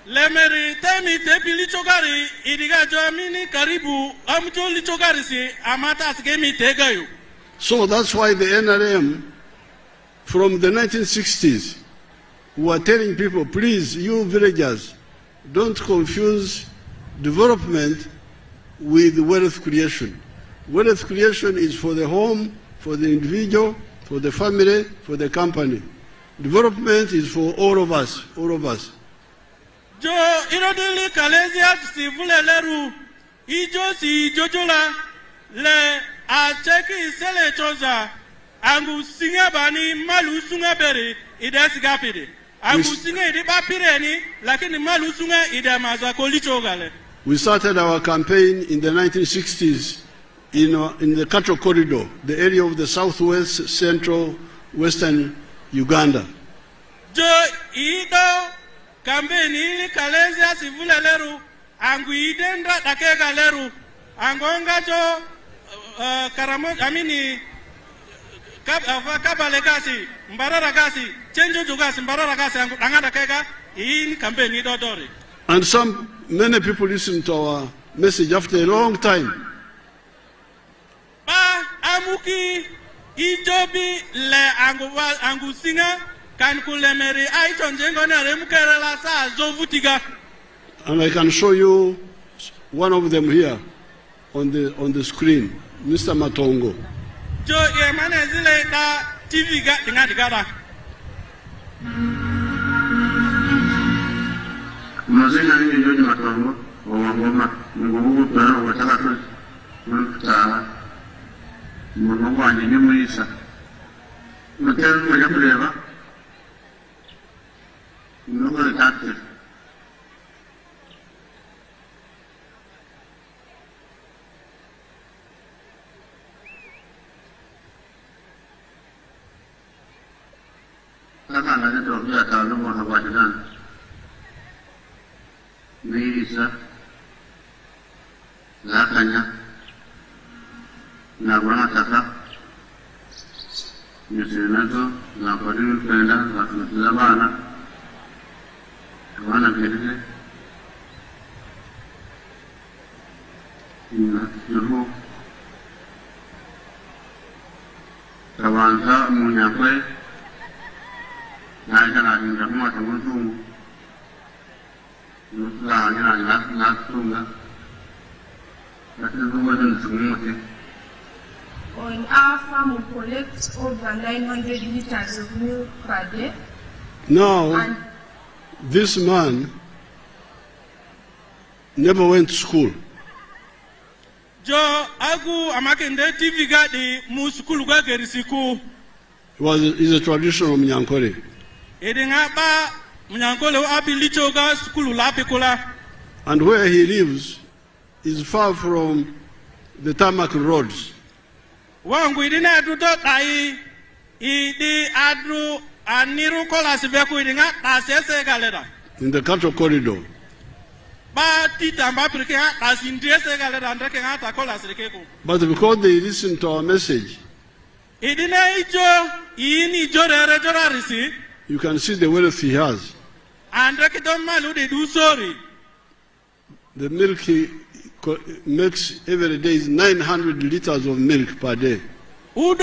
Lemeri temi tepi lichogari idiga joamini karibu amjo lichogari si amata skemi tegayu. So that's why the NRM from the 1960s were telling people, please, you villagers, don't confuse development with wealth creation. Wealth creation is for the home, for the individual, for the family, for the company. Development is for all of us, all of us. Jo irodili kalezia si vule leru ijo si jojola le acheki sele choza angu singa bani malu sunga beri ida sigapide angu singa ida bapireni lakini malu sunga ida mazako lichogale. We started our campaign in the 1960s in the cattle corridor, the area of the southwest, central, western Uganda. Jo ido kampeni ili kalezia sivule leru angu idendra dakega leru angonga jo karamo amini kabale kasi mbarara kasi chenjo jugasi mbarara kasi angu dangada kega in kampeni dodori. And many people listen to our message after a long time. Ba amuki ijobi le angu singa kan kulemeri aitonjengo na remukerela sa zovutiga. And I can show you one of them here on the screen, Mr. Matongo. Jo yemane zile da TV ga ingadigada. Mazina ni George Matongo, ngoma ngoma kwa wataka tu mta umuntu wanjye ni mwiza mutera mujya kureba nuko tate Nakanga nito ya talo mo hawadan Misa Lakanya Nagwana Taka Yusenato Napadu Penda Labana Wana Pede Yuhu Tawanza Munyakwe Naikana Indamua Tamuntungu On our farm, we collect over 900 liters of milk per day. Now, this man never went to school. Jo agu amakende TV gadi muskulu gwa gerisiku. He's a traditional Mnyankore. Edengaba Mnyankole abilicho ga skulu lapikola. And where he lives is far from the tarmac roads. Wangu idina dudo tai idi adru aniru kola sibeku idinga asese galera. In the cattle corridor. But because they listen to our message, you can see the wealth he has. The milk he makes every day is 900 liters of milk per day. And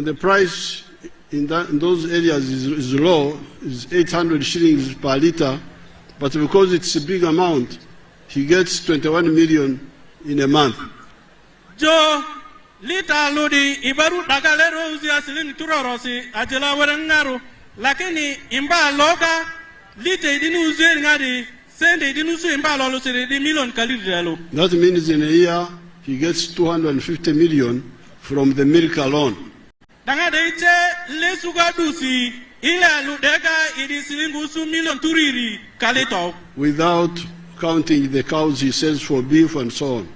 the price in those areas is low, is 800 shillings per liter, but because it's a big amount, he gets 21 million in a month. Jo lita lodi ibaru dagalero uzia silini turorosi ajela warangaru, lakini imba loga lita idinu uzi ngadi sende idinu su imba lolo siri di million kalidelo. That means in a year he gets 250 million from the milk alone. Without counting the cows he sells for beef and so on.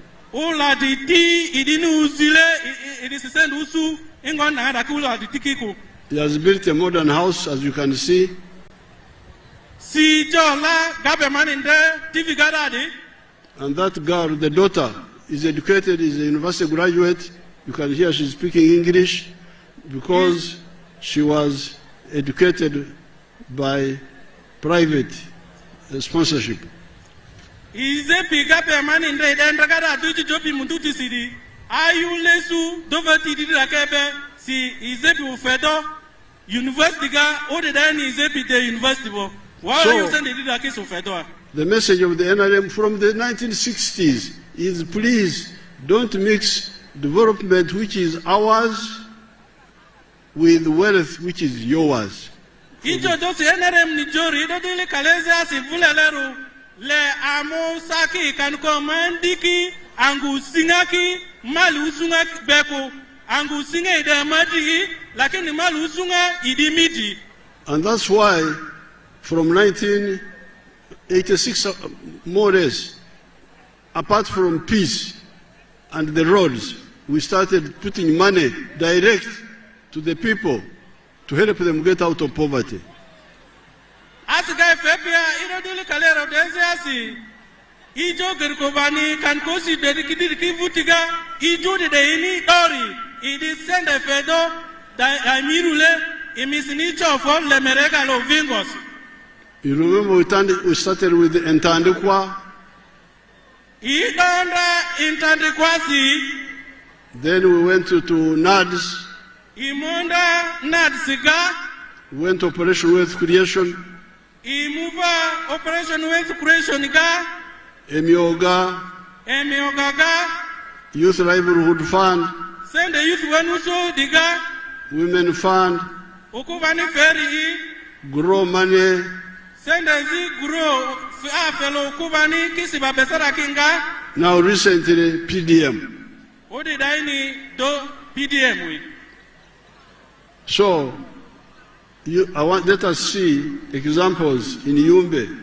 He has built a modern house, as you can see. And that girl, the daughter, is educated, is a university graduate. You can hear she's speaking English because she was educated by private sponsorship. The message of the NRM from the 1960s is, please don't mix development which is ours with wealth which is yours. Le amo saki kanko mandiki angu singaki malu usunga beko angu singa ida madi lakini malu usunga idimiti. And that's why from 1986 more or less, apart from peace and the roads, we started putting money direct to the people to help them get out of poverty. As guy Febia, Irodili Calero Desiasi, Ijo Gerkovani, Kankosi, Dedikidi Vutiga, Ijo de Ini Dori, it is send a fedo, Damirule, Imisinicho for Le Meregalo Vingos. You remember we started with the Entandikwa? Idonda Intandikwasi. Then we went to NADS. Imunda NADSiga. We went to Operation Wealth Creation. Imuva Operation Wealth Creation ga. Emioga. Emiogaga. Youth Livelihood Fund. Send the youth wanuso diga. Women Fund. Ukuvani Ferry. Grow Money. Now recently, PDM. So, let us see examples in Yumbe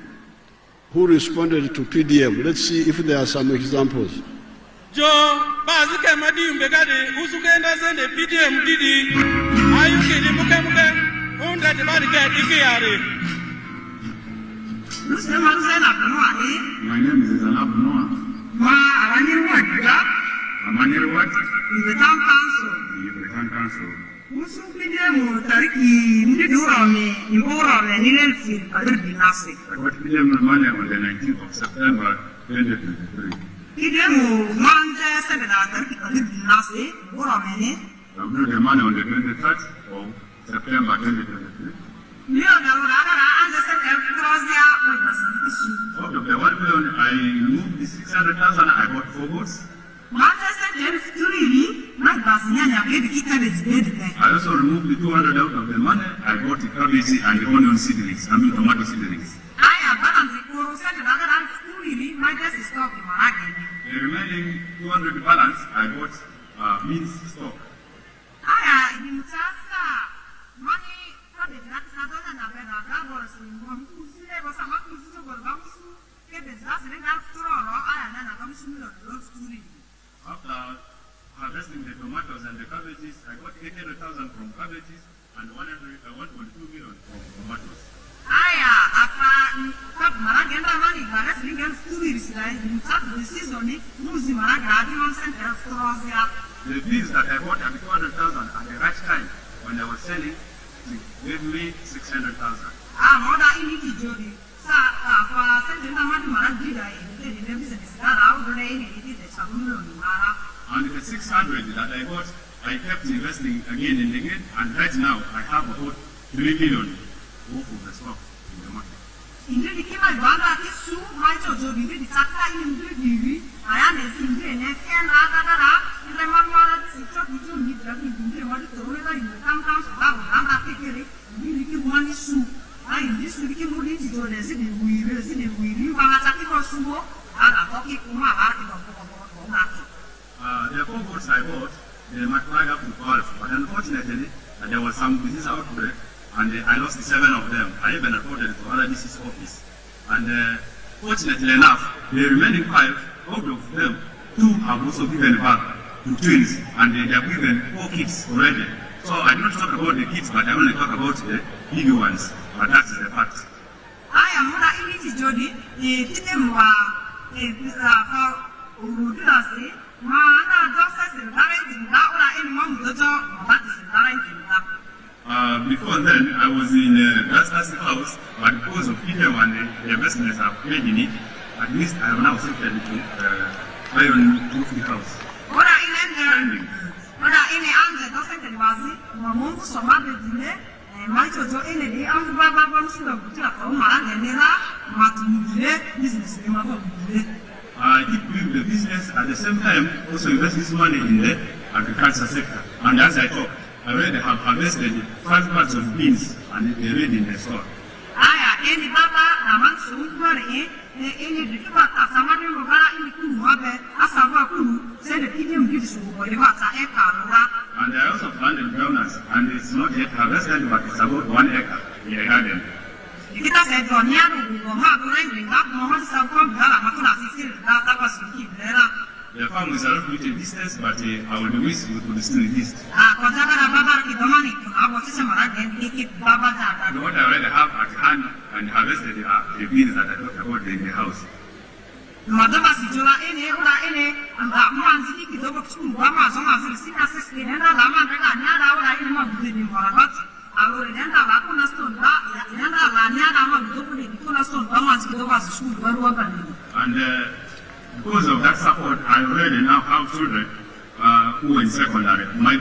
who responded to PDM. Let's see if there are some examples. My name is Zanab Noah. I'm in what? In the town council. In the town council. What PDM money on the 19th of September 2023? PDM the money on the 23rd of September 2023. Out of the 1 million, I moved the 600,000. I bought 4 boats. I also removed the 200 out of the money. I bought the cabbage and the onion seedlings. I mean tomato seedlings. The remaining 200 balance, I bought beans stock. After harvesting the tomatoes and the cabbages, I got 800,000 from cabbages and 1.2 million from tomatoes. The beans that I bought at 200,000 at the right time when I was selling, it gave me 600,000. And the 600 that I got, I kept investing again and again, and right now I have about 3 million worth of the stock in the market. The 4 boats I bought, they might fly up to 12, but unfortunately, there was some disease outbreak, and I lost 7 of them. I even reported it to other DC's office. And fortunately enough, the remaining 5, out of them, 2 have also given birth to twins, and they have given 4 kids already. So I don't talk about the kids, but I only talk about the big ones, but that is the fact. I am not in Jody, before then, I was in Grasshouse House, but because of PDM and the investments I've made in it, at least I have now shifted to Iron Trophy House. I keep doing the business at the same time, also invest this money in the agriculture sector. And as I talk, I already have harvested 5 parts of beans and they're ready in the store. And I also planted groundnuts, and it's not yet harvested, but it's about 1 acre in the garden. The farm is a little bit in distance, but I will wish you to still exist. What I already have at hand and harvested the beans that I talked about in the house. And because of that support, I already now have children who are in secondary. My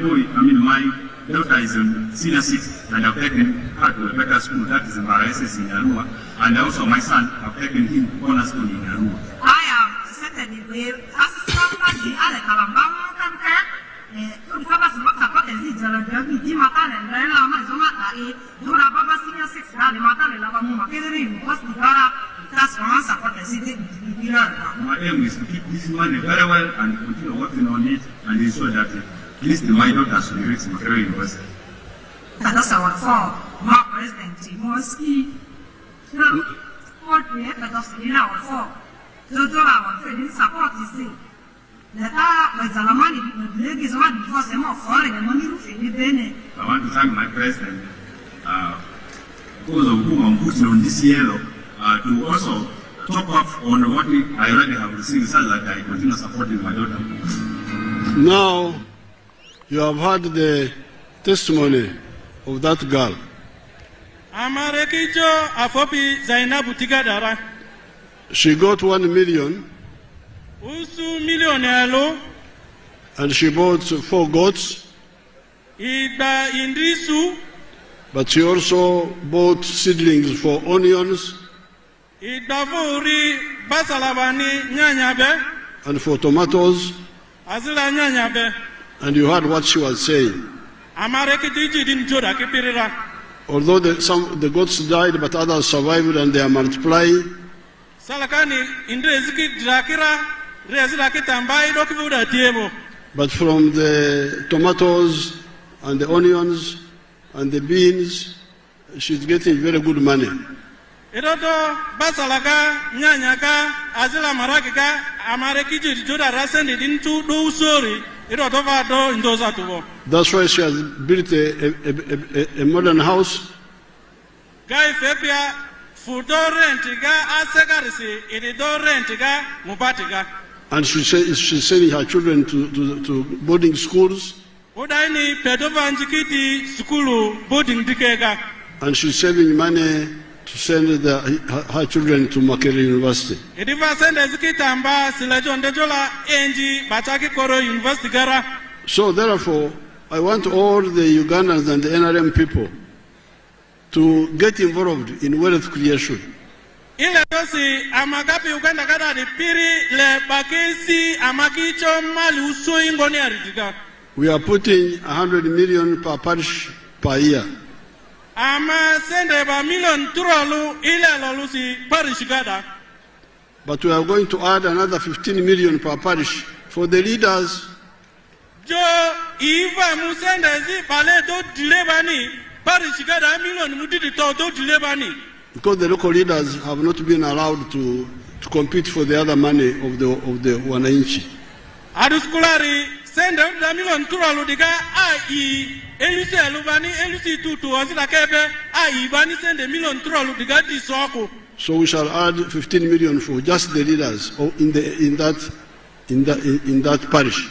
daughter is in senior 6, and I've taken her to a better school, that is in Barases in Arua. And also my son, I've taken him to cornerstone in Arua. I have certainly My aim is to keep this money very well and continue working on it and ensure that at least the minor has to reach Makerere University. That's our fault. My president, Moski. What we have at us in our fault. So, our friend support this thing. I want to thank my president, because of whom I'm putting on this yellow, to also top up on what I already have received, so that I continue supporting my daughter. Now, you have heard the testimony of that girl. She got 1 million. And she bought 4 goats. But she also bought seedlings for onions and for tomatoes. And you heard what she was saying. Although the goats died, but others survived and they are multiplying. But from the tomatoes and the onions and the beans, she's getting very good money. That's why she has built a modern house. And she's sending her children to boarding schools. And she's saving money to send her children to Makerere University. So therefore, I want all the Ugandans and the NRM people to get involved in wealth creation. We are putting 100 million per parish per year. But we are going to add another 15 million per parish for the leaders. Because the local leaders have not been allowed to compete for the other money of the wananchi. So we shall add 15 million for just the leaders in that parish.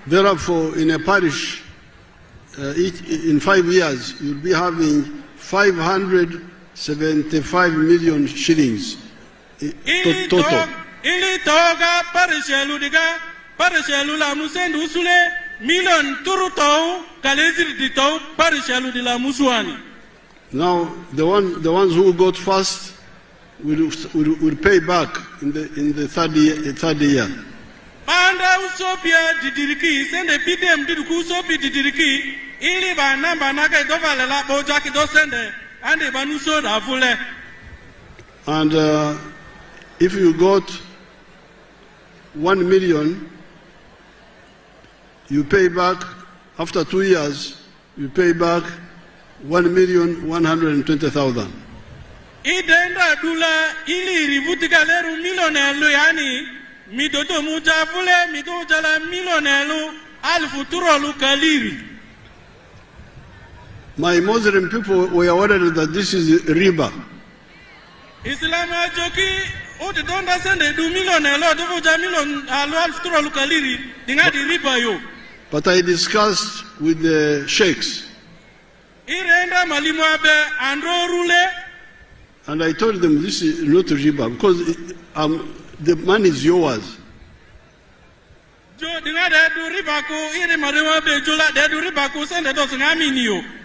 Therefore, in a parish, in 5 years, you'll be having 575 million shillings total. Now, the ones who got first will pay back in the third year. And if you got 1 million, you pay back, after 2 years, you pay back 1,120,000. My Muslim people were worried that this is riba. But I discussed with the sheikhs. And I told them this is not riba because the money is yours.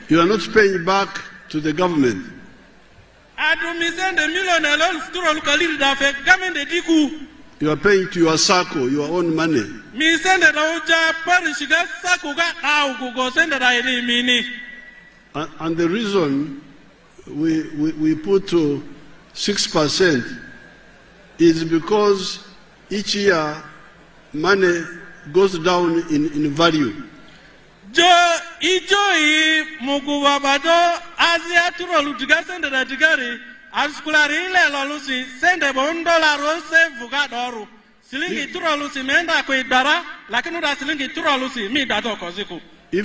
You are not paying back to the government. You are paying to your circle, your own money. And the reason we put 6% is because each year money goes down in value. If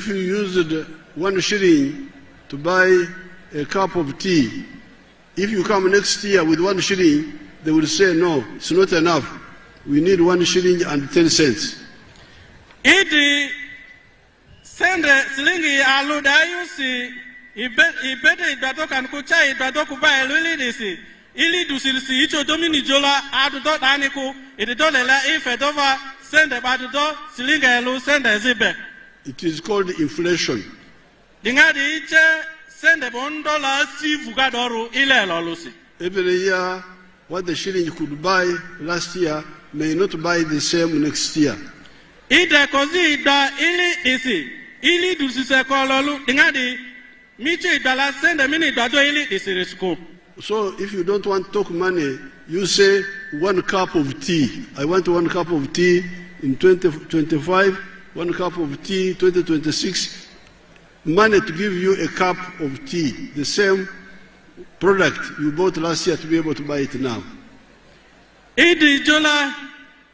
you used 1 shilling to buy a cup of tea, if you come next year with 1 shilling, they will say, no, it's not enough. We need 1 shilling and 10 cents. Sende silingi aluda yusi ibete idato kan kucha idato kuba elili disi ili dusilisi icho domini jola adudo daniku idido lela ifedova sende badudo silingi elu sende zibe. It is called inflation. Dingadi iche sende bondola si vugadoru ile lolusi. Every year, what the shilling could buy last year may not buy the same next year. Ide kozi ida ili disi. Ili dusise kololu dingadi michi dala sende mini dado ili disirisko. So if you don't want to talk money, you say 1 cup of tea. I want 1 cup of tea in 2025, 1 cup of tea 2026. Money to give you a cup of tea, the same product you bought last year to be able to buy it now. Idi jola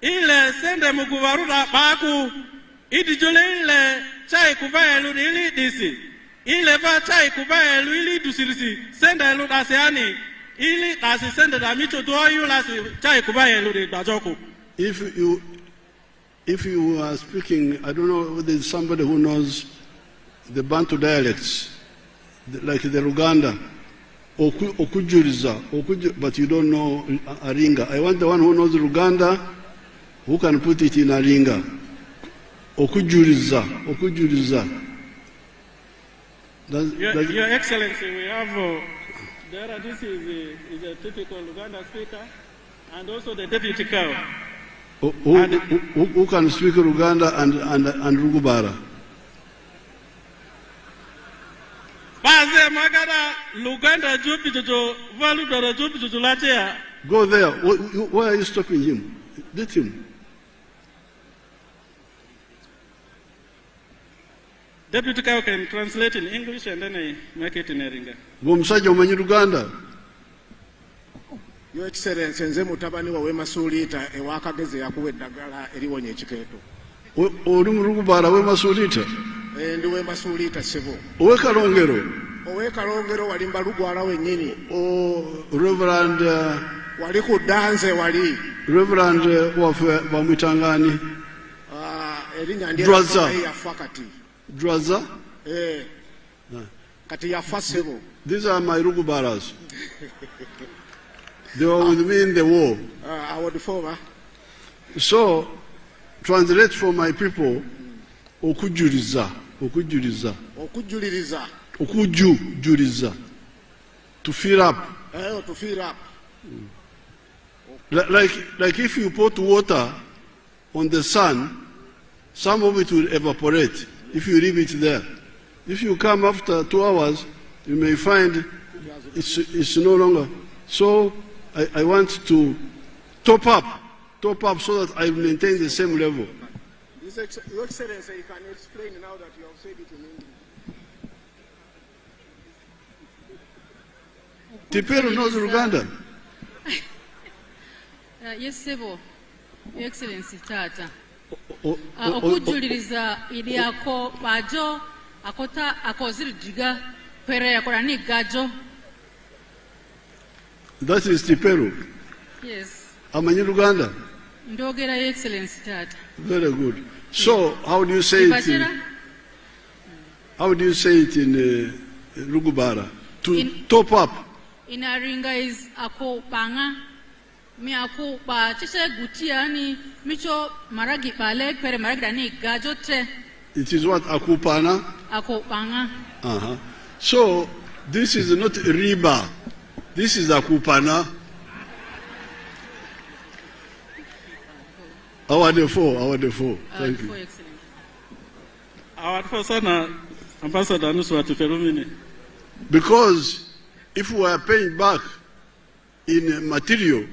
ile sende muguvaruda baku. Idi jola ile chai kubaelu ili disi. Ile va chai kubaelu ili dusirisi. Sende lu dasiani. Ili dasi sende da micho doyu lasi chai kubaelu di dajoku. If you are speaking, I don't know whether there's somebody who knows the Bantu dialects, like the Ruganda, Okujuriza, but you don't know Aringa. I want the one who knows Ruganda, who can put it in Aringa. Okujuriza. Your Excellency, we have this is a typical Uganda speaker, and also the deputy cow. Who can speak Uganda and Rugubara? Go there. Why are you stopping him? Let him. Deputy Cow can translate in English and then I make it in Eringa. Your Excellency, nze mutabani wa Wema Sulita ewakageze yakuwa eddagala eriwonya ekikeeto. Oli mu Rugubara Wema Sulita? Ndi Wema Sulita sebo. Owe Kalongero? Owe Kalongero wali Mbalugwala wennyini. Reverend wali ku danze wali. Reverend waffe bamwitangani? Erinnya ndya yafa kati. Draza? Kati yafa sebo. These are my Rugubaras. They were with me in the war. So, translate for my people, okujuriza. Okujuriza. To fill up. To fill up. Like if you put water on the sun, some of it will evaporate if you leave it there. If you come after 2 hours, you may find it's no longer. So, I want to top up so that I maintain the same level. Your Excellency, you can explain now that you have said it in English. Tipero knows Uganda. Yes, Sebo. Your Excellency, Tata. Okujuliriza ili ako bajo akota akoziri diga pere yakora ni gajo. That is Tipero. Yes. Amanyi Uganda. Ndogera Your Excellency, Tata. Very good. So, how do you say it in Rugubara? Top up. In Aringa is ako panga. Mi ako pa chise gutia ni micho maragi pale pere maragi dani gajote. It is what akupana? Ako panga. So, this is not riba. This is Akupana. Our default. Thank you. Our first Ambassador Nuswati Ferumini. Because if we are paying back in material,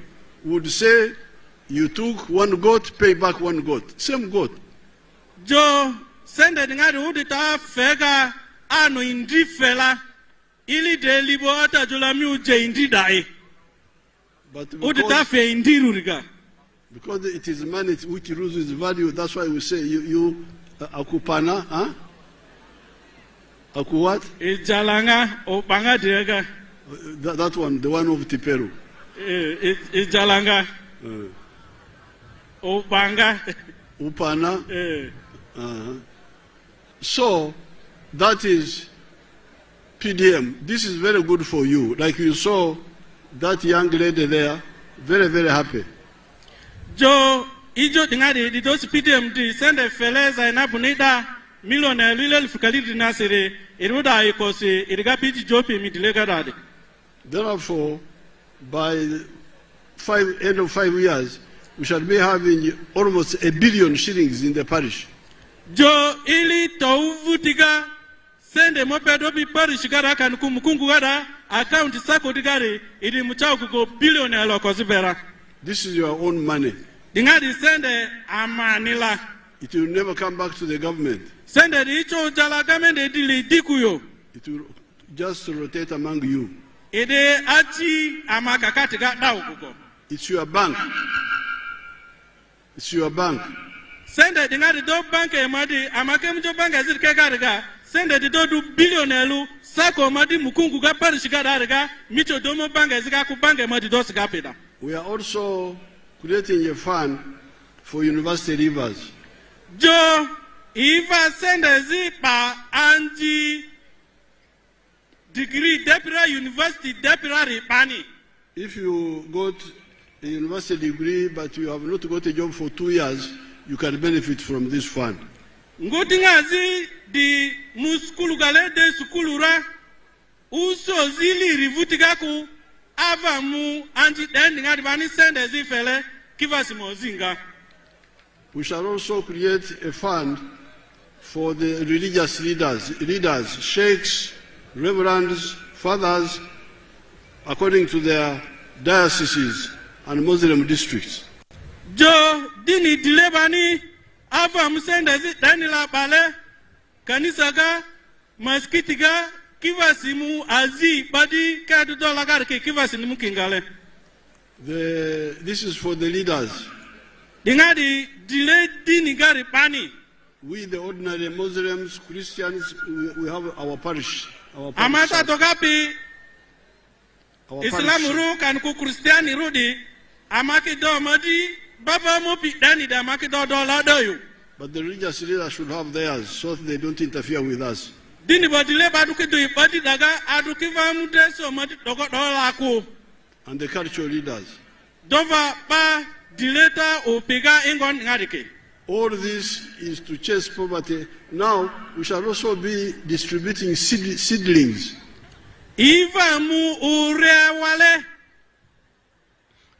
we would say you took one goat, pay back one goat. Same goat. Joe, send it udita fega anu indi fela ili de libo ata julami uje indi dai. But udita fe indi ruriga. Because it is money which loses value, that's why we say you akupana, huh? Aku what? Ijalanga opanga direga. That one, the one of Tiperu. Ijalanga. Opanga. Upana. So, that is PDM. This is very good for you. Like you saw that young lady there, very, very happy. Jo, ijo dingadi di dos PDM di sende feleza ina bunida milione lile fukalidi nasire iruda ikosi irigapiti jopi midilega dadi. Therefore, by end of 5 years, we shall be having almost 1 billion shillings in the parish. Jo ili touvutiga sende mopedo bi parish gara kanuku mukungu gara account sako digari ili mchao kuko billion alokosibera. This is your own money. Dingadi sende amanila. It will never come back to the government. Sende dicho jala government dili dikuyo. It will just rotate among you. Ede achi amakakati ga dau kuko. It's your bank. It's your bank. Sende dingadi do bank emadi amake mjo bank azir kegariga. Sende di do du billionelu sako madi mukungu ga parish ga dariga micho domo bank azika ku bank emadi do siga peda. We are also creating a fund for university rivers. Jo iva sende zipa anji degree Depira University Depira Ripani. If you got a university degree but you have not got a job for 2 years, you can benefit from this fund. Ngutingazi di muskulu gale de sukulura uso zili rivutigaku ava mu anji dendi ngadi bani sende zifele kivasi mozinga. We shall also create a fund for the religious leaders, sheikhs, reverends, fathers, according to their dioceses and Muslim districts. Jo dini dilebani ava musende zi danila bale kanisaga maskitiga kivasimu azi badi kadu dolagar ke kivasimu kingale. This is for the leaders. Dingadi dile dini gari pani. We, the ordinary Muslims, Christians, we have our parish. Amata togapi Islam ru kan ku Kristiani rudi amaki do madi baba mo pi dani da amaki do la doyu. But the religious leaders should have theirs so that they don't interfere with us. Dini badile baduki do badi daga aduki vamude so madi dogo dola ku. And the cultural leaders. Dova ba dileta opiga ingon ngadike. All this is to chase poverty. Now, we shall also be distributing seedlings.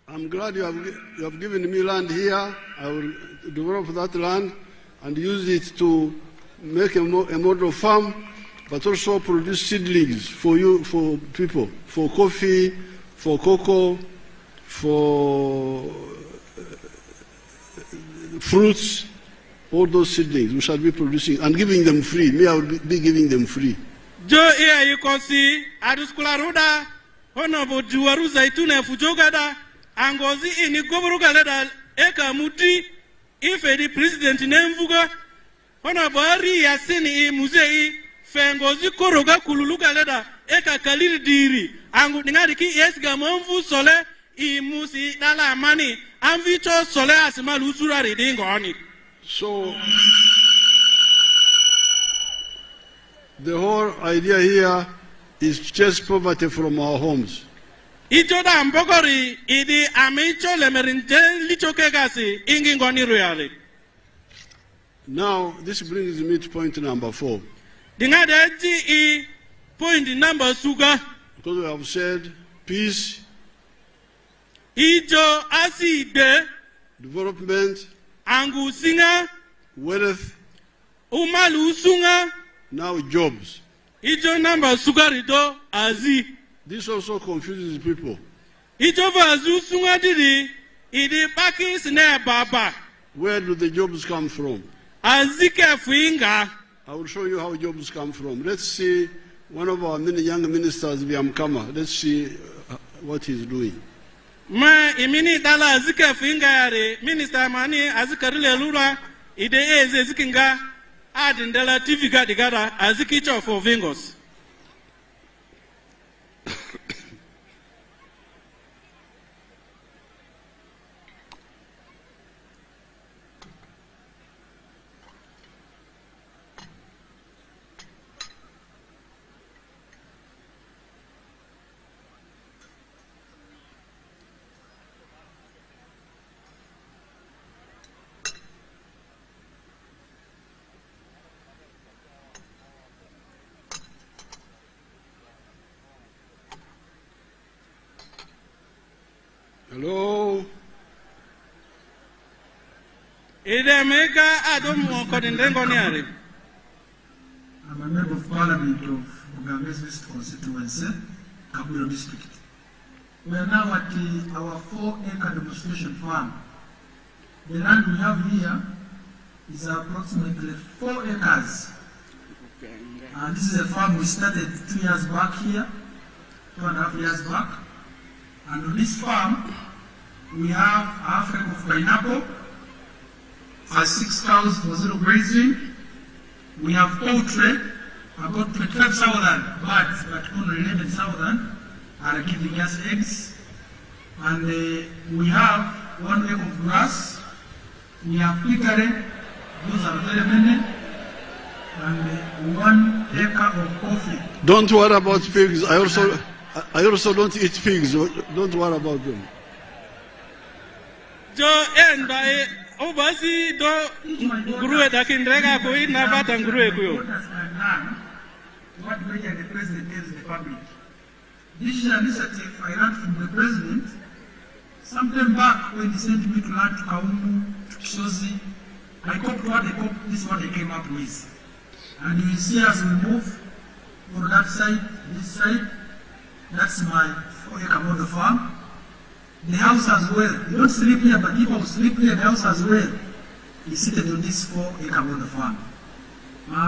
I'm glad you have given me land here. I will develop that land and use it to make a model farm, but also produce seedlings for you, for people, for coffee, for cocoa, for fruits, all those seedlings we shall be producing and giving them free. Me, I will be giving them free. Jo iya yukosi aduskula ruda hono bo juwaru zaituna fujogada angozi ini goburuga leda eka muti ife di president nemvuga hono bo ari yasini muzei fengozi koroga kululuga leda eka kaliri diri angu ngadi ki yesga momvu sole imusi dala mani anvicho sole asima lusura ridingo oni. So the whole idea here is to chase poverty from our homes. Ijoda mbogori idi amicho lemerinte lichokegasi ingingoni royale. Now this brings me to point number 4. Dingadeji point number suga. Because we have said peace, Ijo aside, development, angusinga, wealth, umalu usunga, now jobs. Ijo namba sugarido azi. This also confuses people. Ijo vazu sunga diri, idi bakis ne baba. Where do the jobs come from? Azike fuinga. I will show you how jobs come from. Let's see one of our many young ministers, Biamkama. Let's see what he's doing. Ma imini dala azike fuinga yare, minister mani azikarile lura, ide eze zikinga, adindela TV gadigara, azikicho for vingos. Hello? I'm a member of Parliament of Ugambes West constituency, Kaguta district. We are now at our 4-acre demonstration farm. The land we have here is approximately 4 acres. This is a farm we started 2 years back here, 2.5 years back. And on this farm, we have half acre of pineapple, 6 cows for zero grazing. We have poultry, about 25,000 birds, but only 11,000 are giving us eggs. And we have 1 acre of grass. We have piggery, those are very many. And 1 acre of coffee. Don't worry about pigs. I also don't eat pigs. Don't worry about them. Obasi do gurue dakindrega ko ina bata gurue kuyo. What the president tells the public. This is an initiative I ran from the president sometime back when he sent me to land to Kaumbu, to Kishozi. I copied what they copied, this is what they came up with. And you will see as we move for that side, this side, that's my 4-acre model farm. The house as well. You don't sleep here, but people sleep here, the house as well. Is seated on this 4-acre model farm.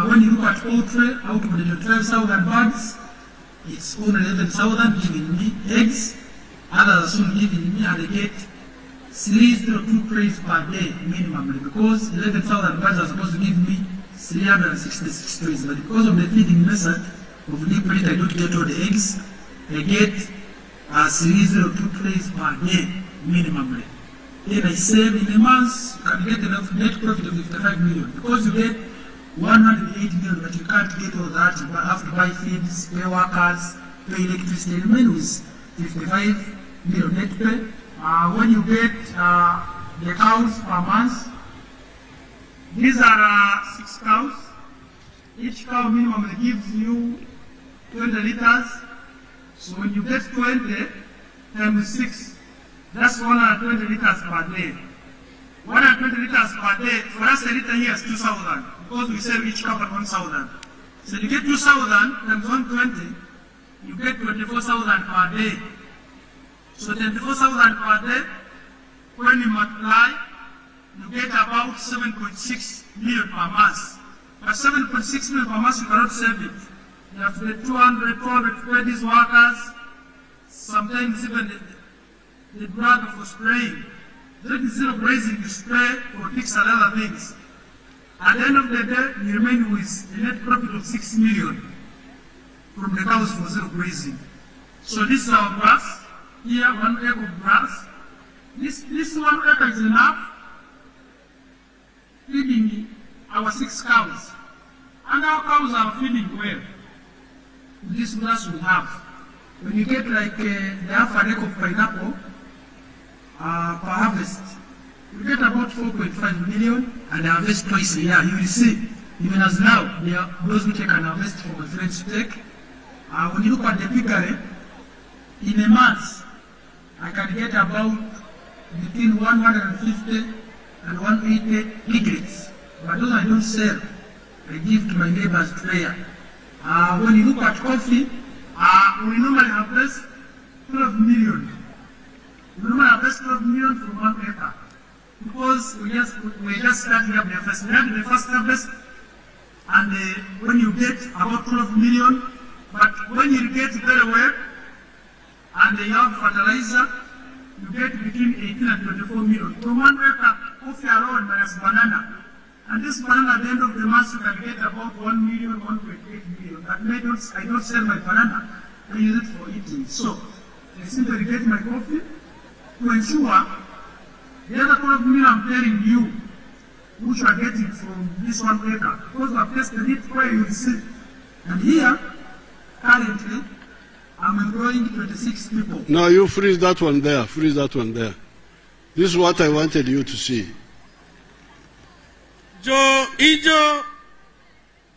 When you look at poultry, out of the 12,000 birds, it's only 11,000 giving me eggs. Others are soon giving me, and they get 302 trays per day minimally, because 11,000 birds are supposed to give me 366 trays. But because of the feeding method of liquid, I don't get all the eggs. I get 302 trays per day minimally. Then I save in a month, you can get enough net profit of 55 million. Because you get 180 million, but you can't get all that. You have to buy feeds, pay workers, pay electricity. It remains 55 million net pay. When you get the cows per month, these are 6 cows. Each cow minimum gives you 20 liters. So when you get 20 times 6, that's 120 liters per day. 120 liters per day, for us a liter here is 2,000, because we sell each cow at 1,000. So you get 2,000 times 120, you get 24,000 per day. So 24,000 per day, when you multiply, you get about 7.6 million per month. But 7.6 million per month, you cannot save it. You have to get 200 to pay these workers, sometimes even the drug for spraying. Then instead of grazing, you spray for ticks and other things. At the end of the day, you remain with a net profit of 6 million from the cows for zero grazing. So this is our grass. Here, 1 acre of grass. This 1 acre is enough feeding our 6 cows. And our cows are feeding well. This grass we have. When you get like the half an acre of pineapple per harvest, you get about 4.5 million, and they harvest twice a year. You will see, even as now, they are those who take an harvest for my friends to take. When you look at the piggery, in a month, I can get about between 150 and 180 piglets. But those I don't sell, I give to my neighbors to layer. When you look at coffee, we normally harvest 12 million. We normally harvest 12 million from 1 acre. Because we're just starting up the harvest. We have the first harvest, and when you get about 12 million, but when you get very well, and you have fertilizer, you get between 18 and 24 million. From 1 acre, coffee alone minus banana. And this banana at the end of the month, you can get about 1 million, 1.8 million. But I don't sell my banana, I use it for eating. So, I simply get my coffee to ensure the other 12 million I'm telling you, which you are getting from this 1 acre, because I've tested it where you will see. And here, currently, I'm employing 26 people. Now you freeze that one there, freeze that one there. This is what I wanted you to see. Ijo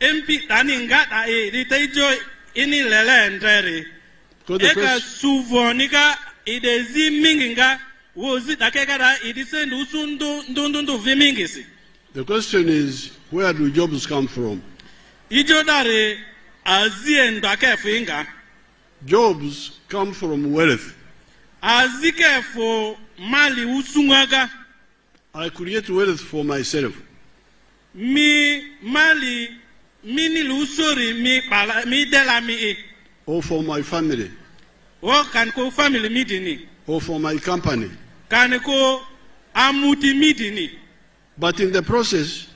MP Taningata Ritejo ini lele ndere. Eka suvonika idezi minginga wozi takekara idisendu usundu ndundu vimingisi. The question is, where do jobs come from? Ijo dare aziendo akefinga. Jobs come from wealth. Azikefo mali usungaga. I create wealth for myself. Mi mali mini lusori mi dela mi. Or for my family. Or can ko family midini. Or for my company. Can ko amuti midini. But in the process,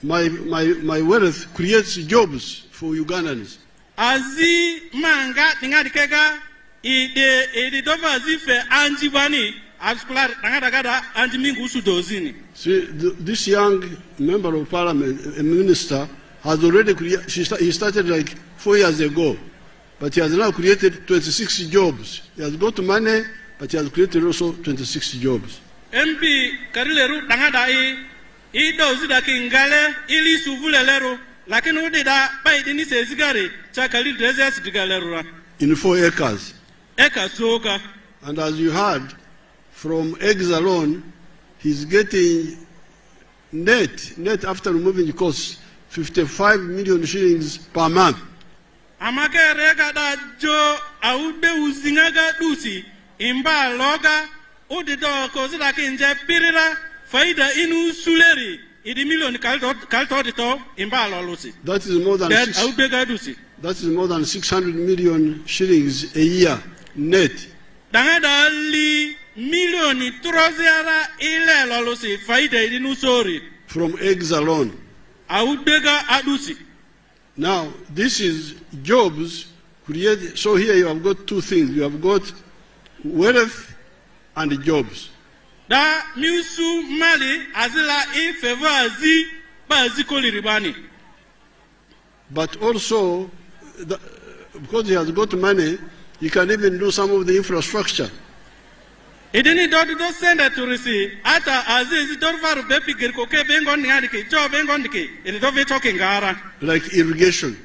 my wealth creates jobs for Ugandans. Azi manga tingadikega ide dova zife anjibani askular tangadagada anjimingu usudozini. See, this young member of parliament, a minister, has already created, he started like 4 years ago, but he has now created 26 jobs. He has got money, but he has created also 26 jobs. MP karileru tangadai ido zidakingale ili suvulelero. Lakini udida baidini sezigari chakali drezes digalerura. In 4 acres. Eka soka. And as you heard, from eggs alone, he's getting net after removing the costs, 55 million shillings per month. Amake rega da jo aube uzingaga dusi imba loga udido kozida kinje pirira faida inu suleri. That is more than 600 million shillings a year net. From eggs alone. Now, this is jobs created. So here you have got 2 things. You have got wealth and jobs. Da miusu mali azila ifeva azi bazikoli ribani. But also, because he has got money, he can even do some of the infrastructure. Idini do send to receive. Ata azizi do varu bepi gerkoke bengon ngadike jo bengon dike. It do ve talking gara. Like irrigation.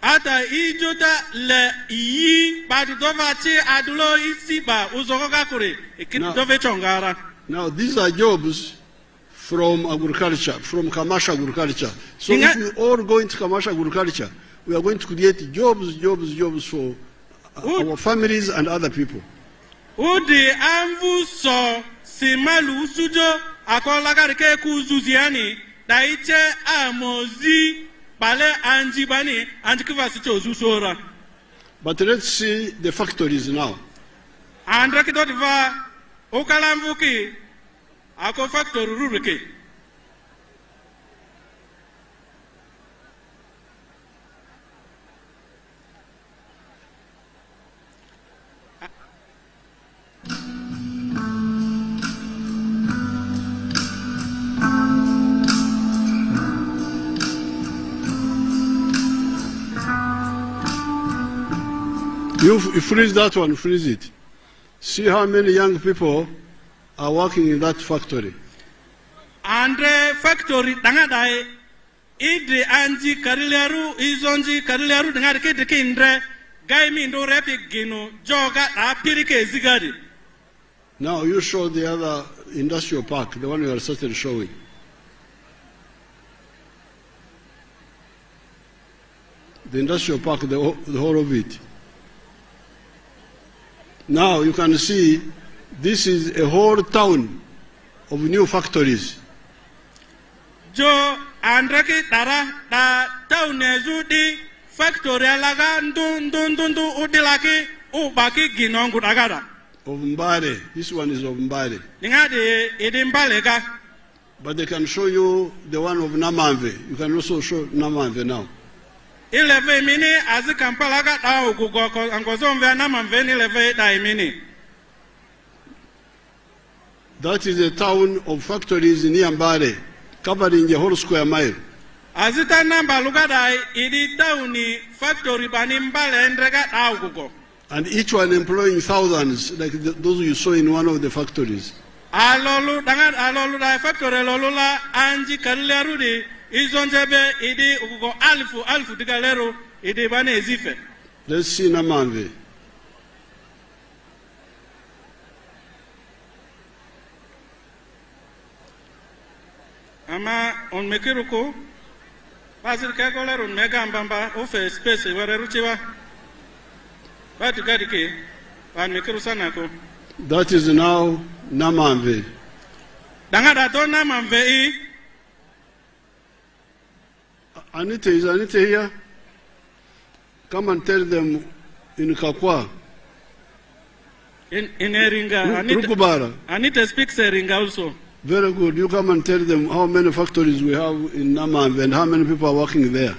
Ata ijota le yi badu do vachi adulo isiba uzogoga kure. Ikini do ve chongara. Now, these are jobs from agriculture, from commercial agriculture. So if we all go into commercial agriculture, we are going to create jobs for our families and other people. Udi amvu so simalu sujo akolagarike kuzuziani daiche amozi bale anjibani anjikivasi chozusora. But let's see the factories now. Andrakidotva okalamvuki ako factory rurike. You freeze that one, freeze it. See how many young people are working in that factory. Andre factory dangadai idre anji karileru izonji karileru dangade kidike indre Now you show the other industrial park, the one you are started showing. The industrial park, the whole of it. Now you can see this is a whole town of new factories. Jo andraki dara da town ezudi factory alaga ndundu udilaki ubaki ginongu dagara. Of Mbare. This one is of Mbare. But they can show you the one of Namanve. You can also show Namanve now. That is a town of factories in Mbare, covering the whole square mile. Azita namba lugadai idi towni factory banimbale endrega augugo. And each one employing thousands, like those you saw in one of the factories. Alolu dangan alolu da factory lolula anji kaleru di izonjebe idi ugo alfu digaleru idi bane ezife. Let's see Namanve. Ama on mekiruko bazir kagoleru mega mbamba ofe space wereruchiwa. That is now Namanve. Anita, is Anita here? Come and tell them in Kakwa. In Eringa. Anita speaks Eringa also. Very good. You come and tell them how many factories we have in Namanve and how many people are working there.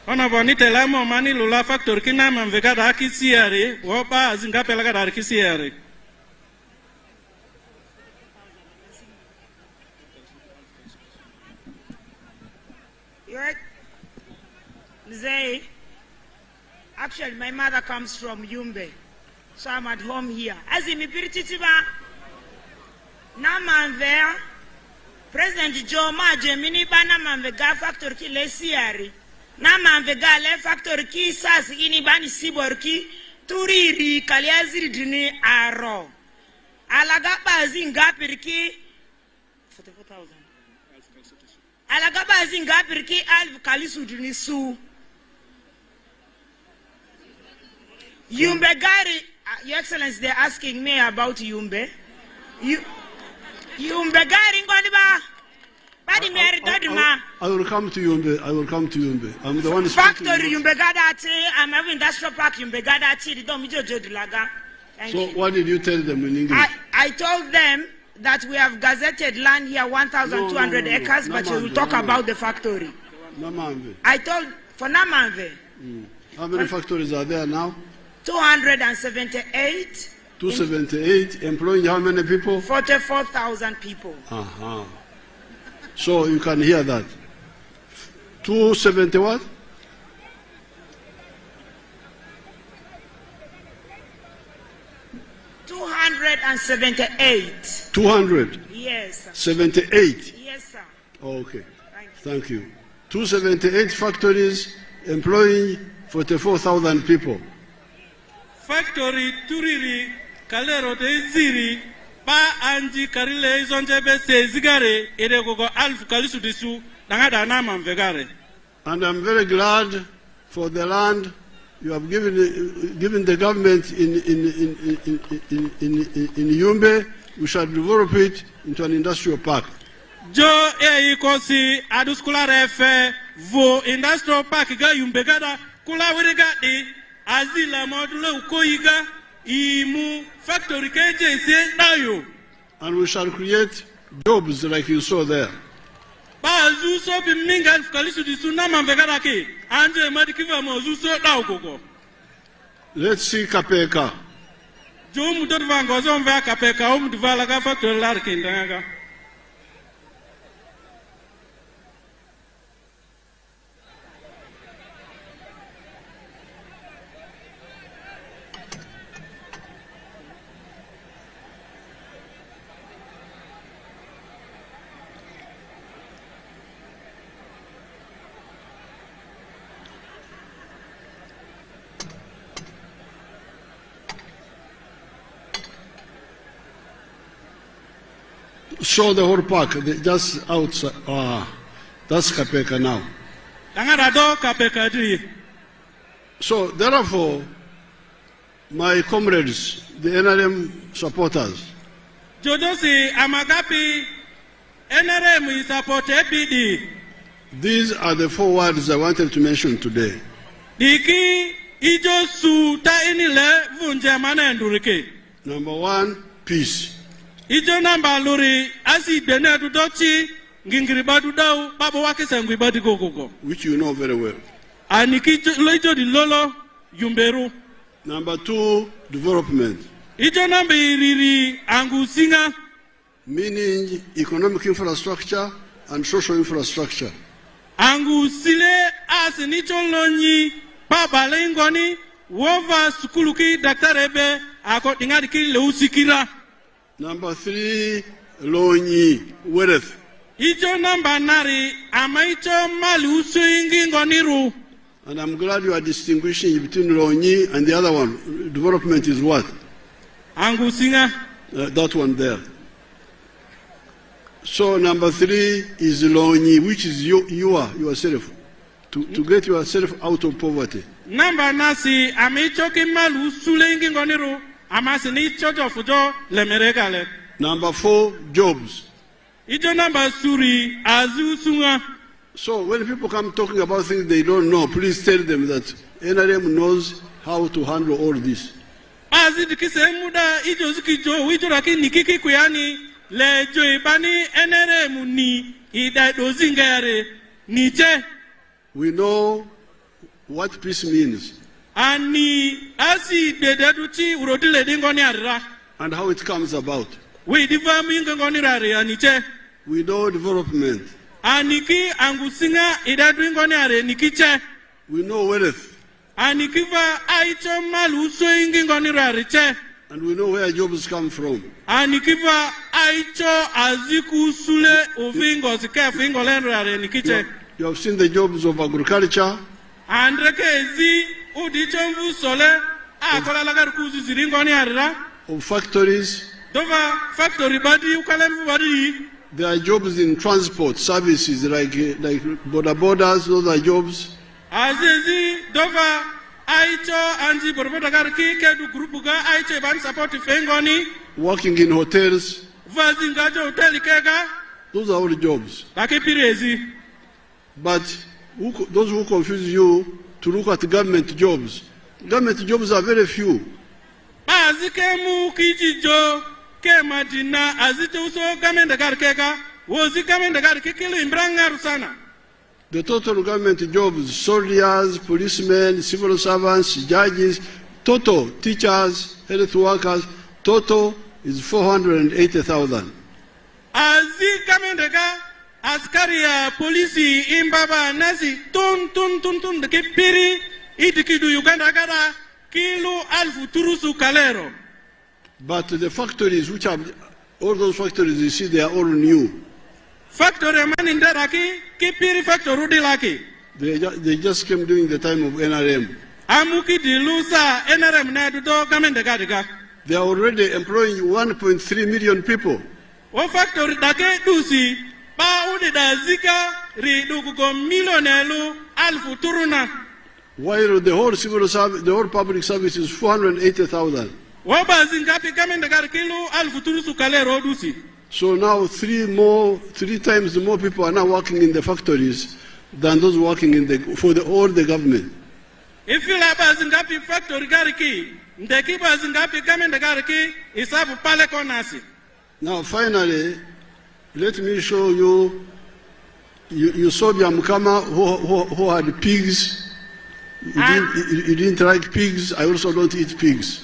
Ona bonite lamo mani lula factory kina manvegada akisiare wopa zingapela gada akisiare. Mzee, actually my mother comes from Yumbe, so I'm at home here. As in Mipiritiba, Namanve, President Joe Majemini Banamanvega factory kile siari. Namanvega le factory ki sas ini bani siborki turiri kaliaziri dini aro. Alagaba zingapirki 44,000. Alagaba zingapirki alv kalisu dini su. Yumbe gari, Your Excellency, they're asking me about Yumbe. Yumbe gari ngoniba. I will come to Yumbe. I will come to Yumbe. I'm the one speaking. Factory Yumbe Gadati. I'm having industrial park Yumbe Gadati. So what did you tell them in English? I told them that we have gazetted land here, 1,200 acres, but we will talk about the factory. Namanve. I told for Namanve. How many factories are there now? 278. 278. Employing how many people? 44,000 people. So you can hear that. 270 what? 278. 200? Yes, sir. 78? Yes, sir. Okay. Thank you. 278 factories employing 44,000 people. Factory turiri kalero de ziri pa anji karile izonjebe se zigare ede gogo alfu kalisu disu dangada nama mvegare. And I'm very glad for the land you have given the government in Yumbe. We shall develop it into an industrial park. Jo ikosi aduskula refe vo industrial park ga Yumbe gada kula wirigadi azila module ukoiga imu factory keje se dayo. And we shall create jobs like you saw there. Bazu so biminga kalisu disuna mavegada ke anje madikiva mozu so dawo gogo. Let's see Kapeka. Jo mu dot vango zo mva Kapeka o mu divala ga factory larki ndanga. show the whole park, just outside. That's Kapeka now. So, therefore, my comrades, the NRM supporters, these are the 4 words I wanted to mention today. Number 1, peace. Which you know very well. Number 2, development. Meaning economic infrastructure and social infrastructure. Number 3, lonyi, wealth. And I'm glad you are distinguishing between lonyi and the other one. Development is what? That one there. So number 3 is lonyi, which is yourself. To get yourself out of poverty. Number 4, jobs. So when people come talking about things they don't know, please tell them that NRM knows how to handle all this. We know what peace means. And how it comes about. We know development. We know wealth. And we know where jobs come from. You have seen the jobs of agriculture, of factories. There are jobs in transport services like borders, those are jobs. Working in hotels, those are all jobs. But those who confuse you to look at government jobs are very few. The total government jobs, soldiers, policemen, civil servants, judges, total teachers, health workers, total is 480,000. Askaria polisi imbaba nasi tun de kepiri itikidu Uganda gara kilo alfu turusu kalero. But the factories which are all those factories you see they are all new. Factory man in Daraki kepiri factory dilaki. They just came during the time of NRM. Amuki dilusa NRM na do gamende gadiga. They are already employing 1.3 million people. O factory dake dusi while the whole civil service, the whole public service is 480,000. So now 3 times more people are now working in the factories than those working in all the government. If you have a factory, now finally, let me show you. You saw Biamukama who had pigs. You didn't like pigs. I also don't eat pigs.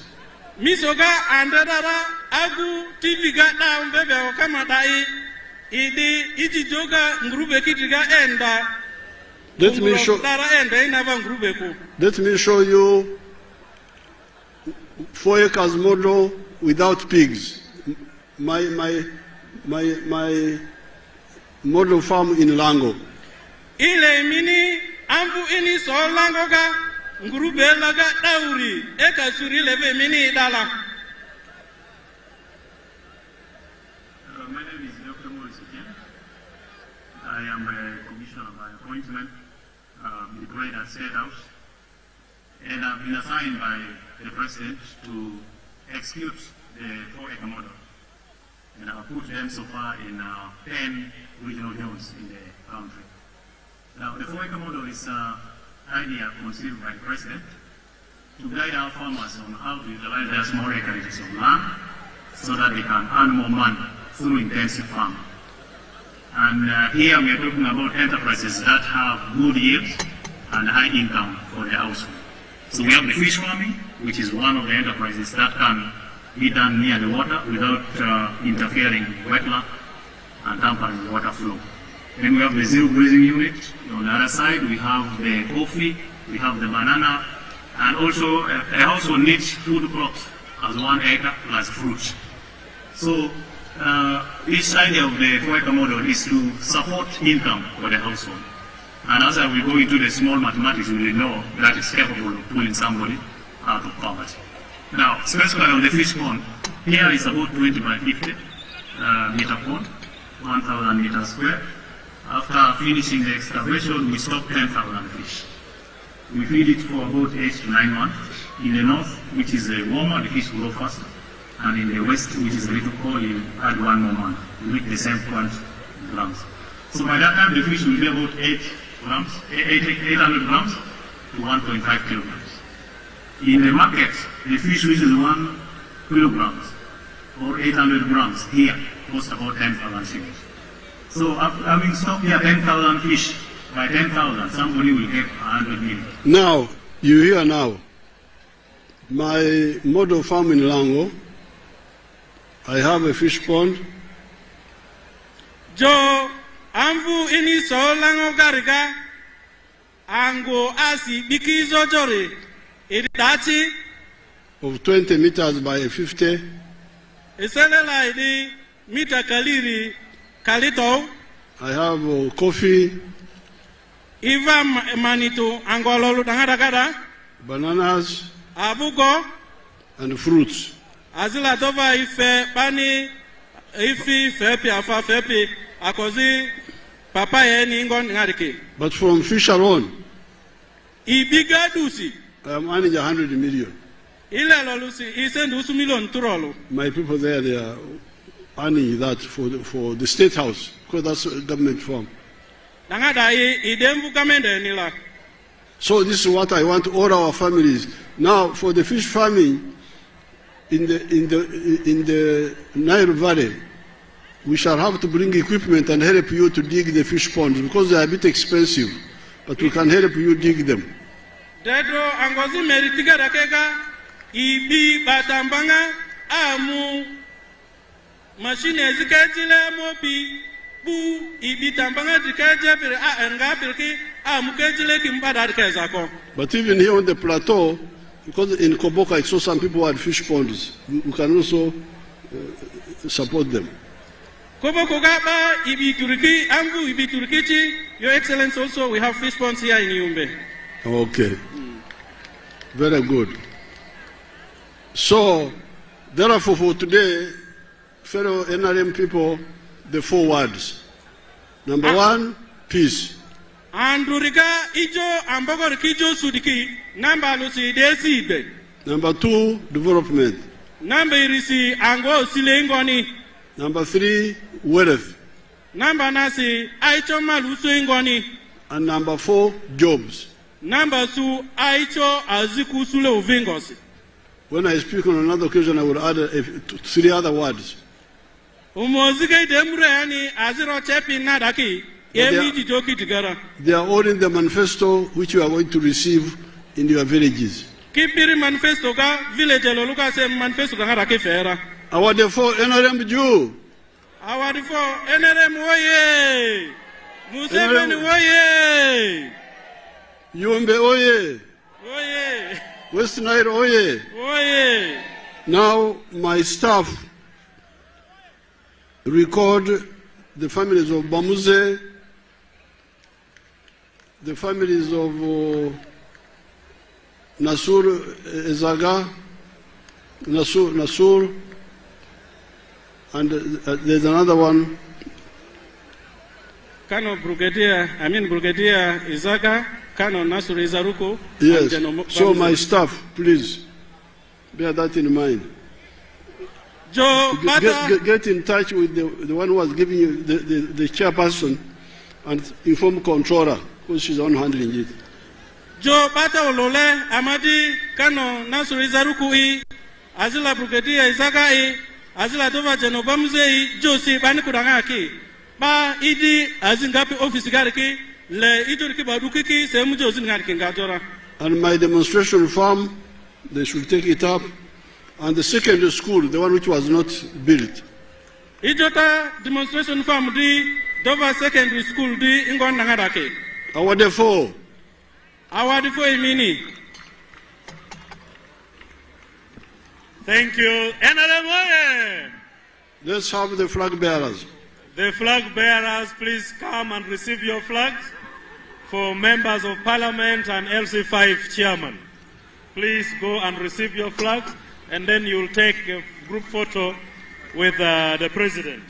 Misoga andadara agu TV gata mbebe wakama dai idi iti joga ngurube kitiga enda. Let me show you 4 acres model without pigs. My model farm in Lango. Ile mini ambu ini so Lango ga ngurube laga dauri eka suri leve mini dala. My name is I am a commissioner by appointment, deployed at State House, and I've been assigned by the President to execute the 4-acre model. And I've put them so far in 10 regional zones in the country. Now, the 4-acre model is an idea conceived by the President to guide our farmers on how to utilize their small acreages of land so that they can earn more money through intensive farming. And here we are talking about enterprises that have good yields and high income for the household. So we have the fish farming, which is one of the enterprises that can be done near the water without interfering with wetland and tampering with water flow. Then we have the zero grazing unit. On the other side, we have the coffee, we have the banana, and also a household needs food crops as 1 acre plus fruit. So this idea of the 4-acre model is to support income for the household. And as I will go into the small mathematics, you will know that it's capable of pulling somebody out of poverty. Now, specifically on the fish pond, here is about 20 by 50 meter pond, 1,000 meters square. After finishing the excavation, we stock 10,000 fish. We feed it for about 8 to 9 months. In the north, which is warmer, the fish grow faster. And in the west, which is a little cold, you add 1 more month to reach the same point in grams. So by that time, the fish will be about 800 grams to 1.5 kilograms. In the market, the fish which is 1 kilograms or 800 grams here costs about 10,000 shillings. So having stocked here 10,000 fish, by 10,000, somebody will get 100 million. Now, you hear now, my model farm in Lango, I have a fish pond. Jo amvu ini so Lango gariga ango asi bikizo jore idati of 20 meters by 50. Iselela idi mita kaliri kalito. I have coffee. Iva manito angolo dangadagada. Bananas. Abugo. And fruits. Azila tova ife bani ifi fepi afa fepi akozi papa yeni ngon ngariki. But from fish alone, ibiga dusi. I am earning 100 million. Ile lolusi isendu usu million turolo. My people there, they are earning that for the state house because that's a government farm. So this is what I want all our families. Now for the fish farming in the Nile Valley, we shall have to bring equipment and help you to dig the fish ponds because they are a bit expensive, but we can help you dig them. Dedo angozi meritiga rakeka ibi batambanga amu machine zikajile mobi bu ibi tambanga zikaje bir anga birki amu kajile kimbada kezako. But even here on the plateau, because in Koboka I saw some people had fish ponds, we can also support them. Koboko gaba ibi turki angu ibi turkichi. Your Excellency, also we have fish ponds here in Yumbe. Okay. Very good. So, therefore, for today, fellow NRM people, the 4 words. Number 1, peace. Anduriga ijo ambogor kijo sudiki namba lusi desibe. Number 2, development. Number irisi ango silengoni. Number 3, wealth. Number nasi aicho maluso ingoni. And number 4, jobs. Number 2, aicho aziku sule uvingosi. When I speak on another occasion, I will add 3 other words. Umozike demure yani aziro chepi nadaki yemi jijoki tigara. They are all in the manifesto which you are going to receive in your villages. Kipiri manifesto ka village loluka se manifesto ka ngaraki fera. Our therefore NRM Jew. Our therefore NRM oye. Museveni oye. Yumbe oye. Oye. West Nile oye. Oye. Now my staff record the families of Bamuze, the families of Nasur Ezaga, Nasur, and there's another one. Brigadier Izaka, Colonel Nasur Izaruku. Yes, so my staff, please, bear that in mind. Joe get in touch with the one who was giving you the chairperson and inform controller, because she's on handling it. Joe Bata Olole, Amadi, Colonel Nasur Izaruku, Azila Brigadier Izaka, Azila Dova Genobamze, Josie Banikudangaki, Ba Idi, Azingapi office gariki, Le Iduriki Badukiki, Semujo Zingarki Gajora. And my demonstration farm, they should take it up. And the secondary school, the one which was not built. Ijota demonstration farm di Dover Secondary School di Ingon Nangarake. Our defo imini. Thank you. Let's have the flag bearers. The flag bearers, please come and receive your flags for members of parliament and LC5 chairman. Please go and receive your flags, and then you'll take a group photo with the president.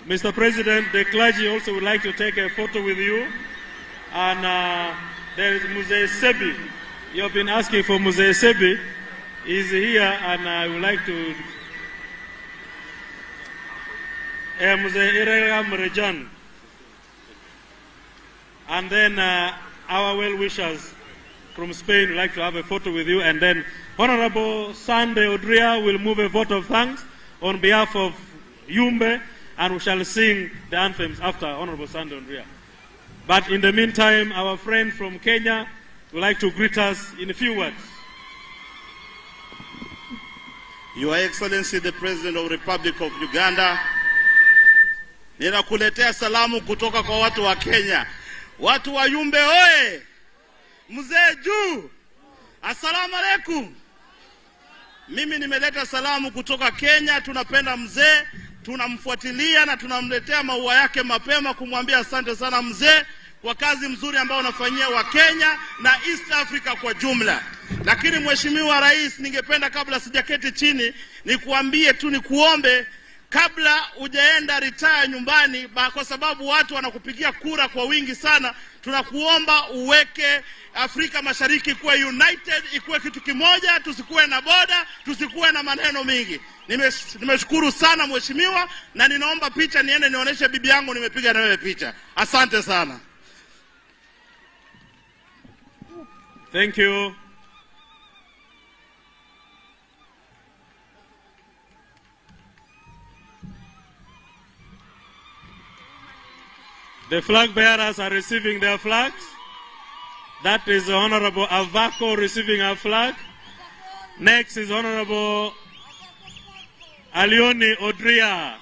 Mr. President, the clergy also would like to take a photo with you. And there is Museveni. You've been asking for Museveni. He's here, and I would like to... Museveni. And then our well-wishers from Spain would like to have a photo with you, and then Honorable Sunday Odria will move a vote of thanks on behalf of Yumbe, and we shall sing the anthems after Honorable Sunday Odria. But in the meantime, our friend from Kenya would like to greet us in a few words. Your Excellency, the President of the Republic of Uganda, ninakuletea salamu kutoka kwa watu wa Kenya. Watu wa Yumbe oye! Mzee juu! Assalamu alaikum! Mimi nimeleta salamu kutoka Kenya. Tunapenda mzee, tunamfuatilia na tunamletea maua yake mapema kumwambia asante sana mzee kwa kazi mzuri ambayo unafanyia wa Kenya na East Africa kwa jumla. Lakini Mheshimiwa Rais, ningependa kabla sijaketi chini nikuambie tu, nikuombe kabla hujaenda retire nyumbani, kwa sababu watu wanakupigia kura kwa wingi sana, tunakuomba uweke Afrika Mashariki kuwa united, ikuwe kitu kimoja, tusikuwe na boda, tusikuwe na maneno mingi. Nimeshukuru sana mheshimiwa, na ninaomba picha niende nionyeshe bibi yangu nimepiga na wewe picha. Asante sana. Thank you. The flag bearers are receiving their flags. That is Honorable Avako receiving her flag. Next is Honorable Alioni Odria.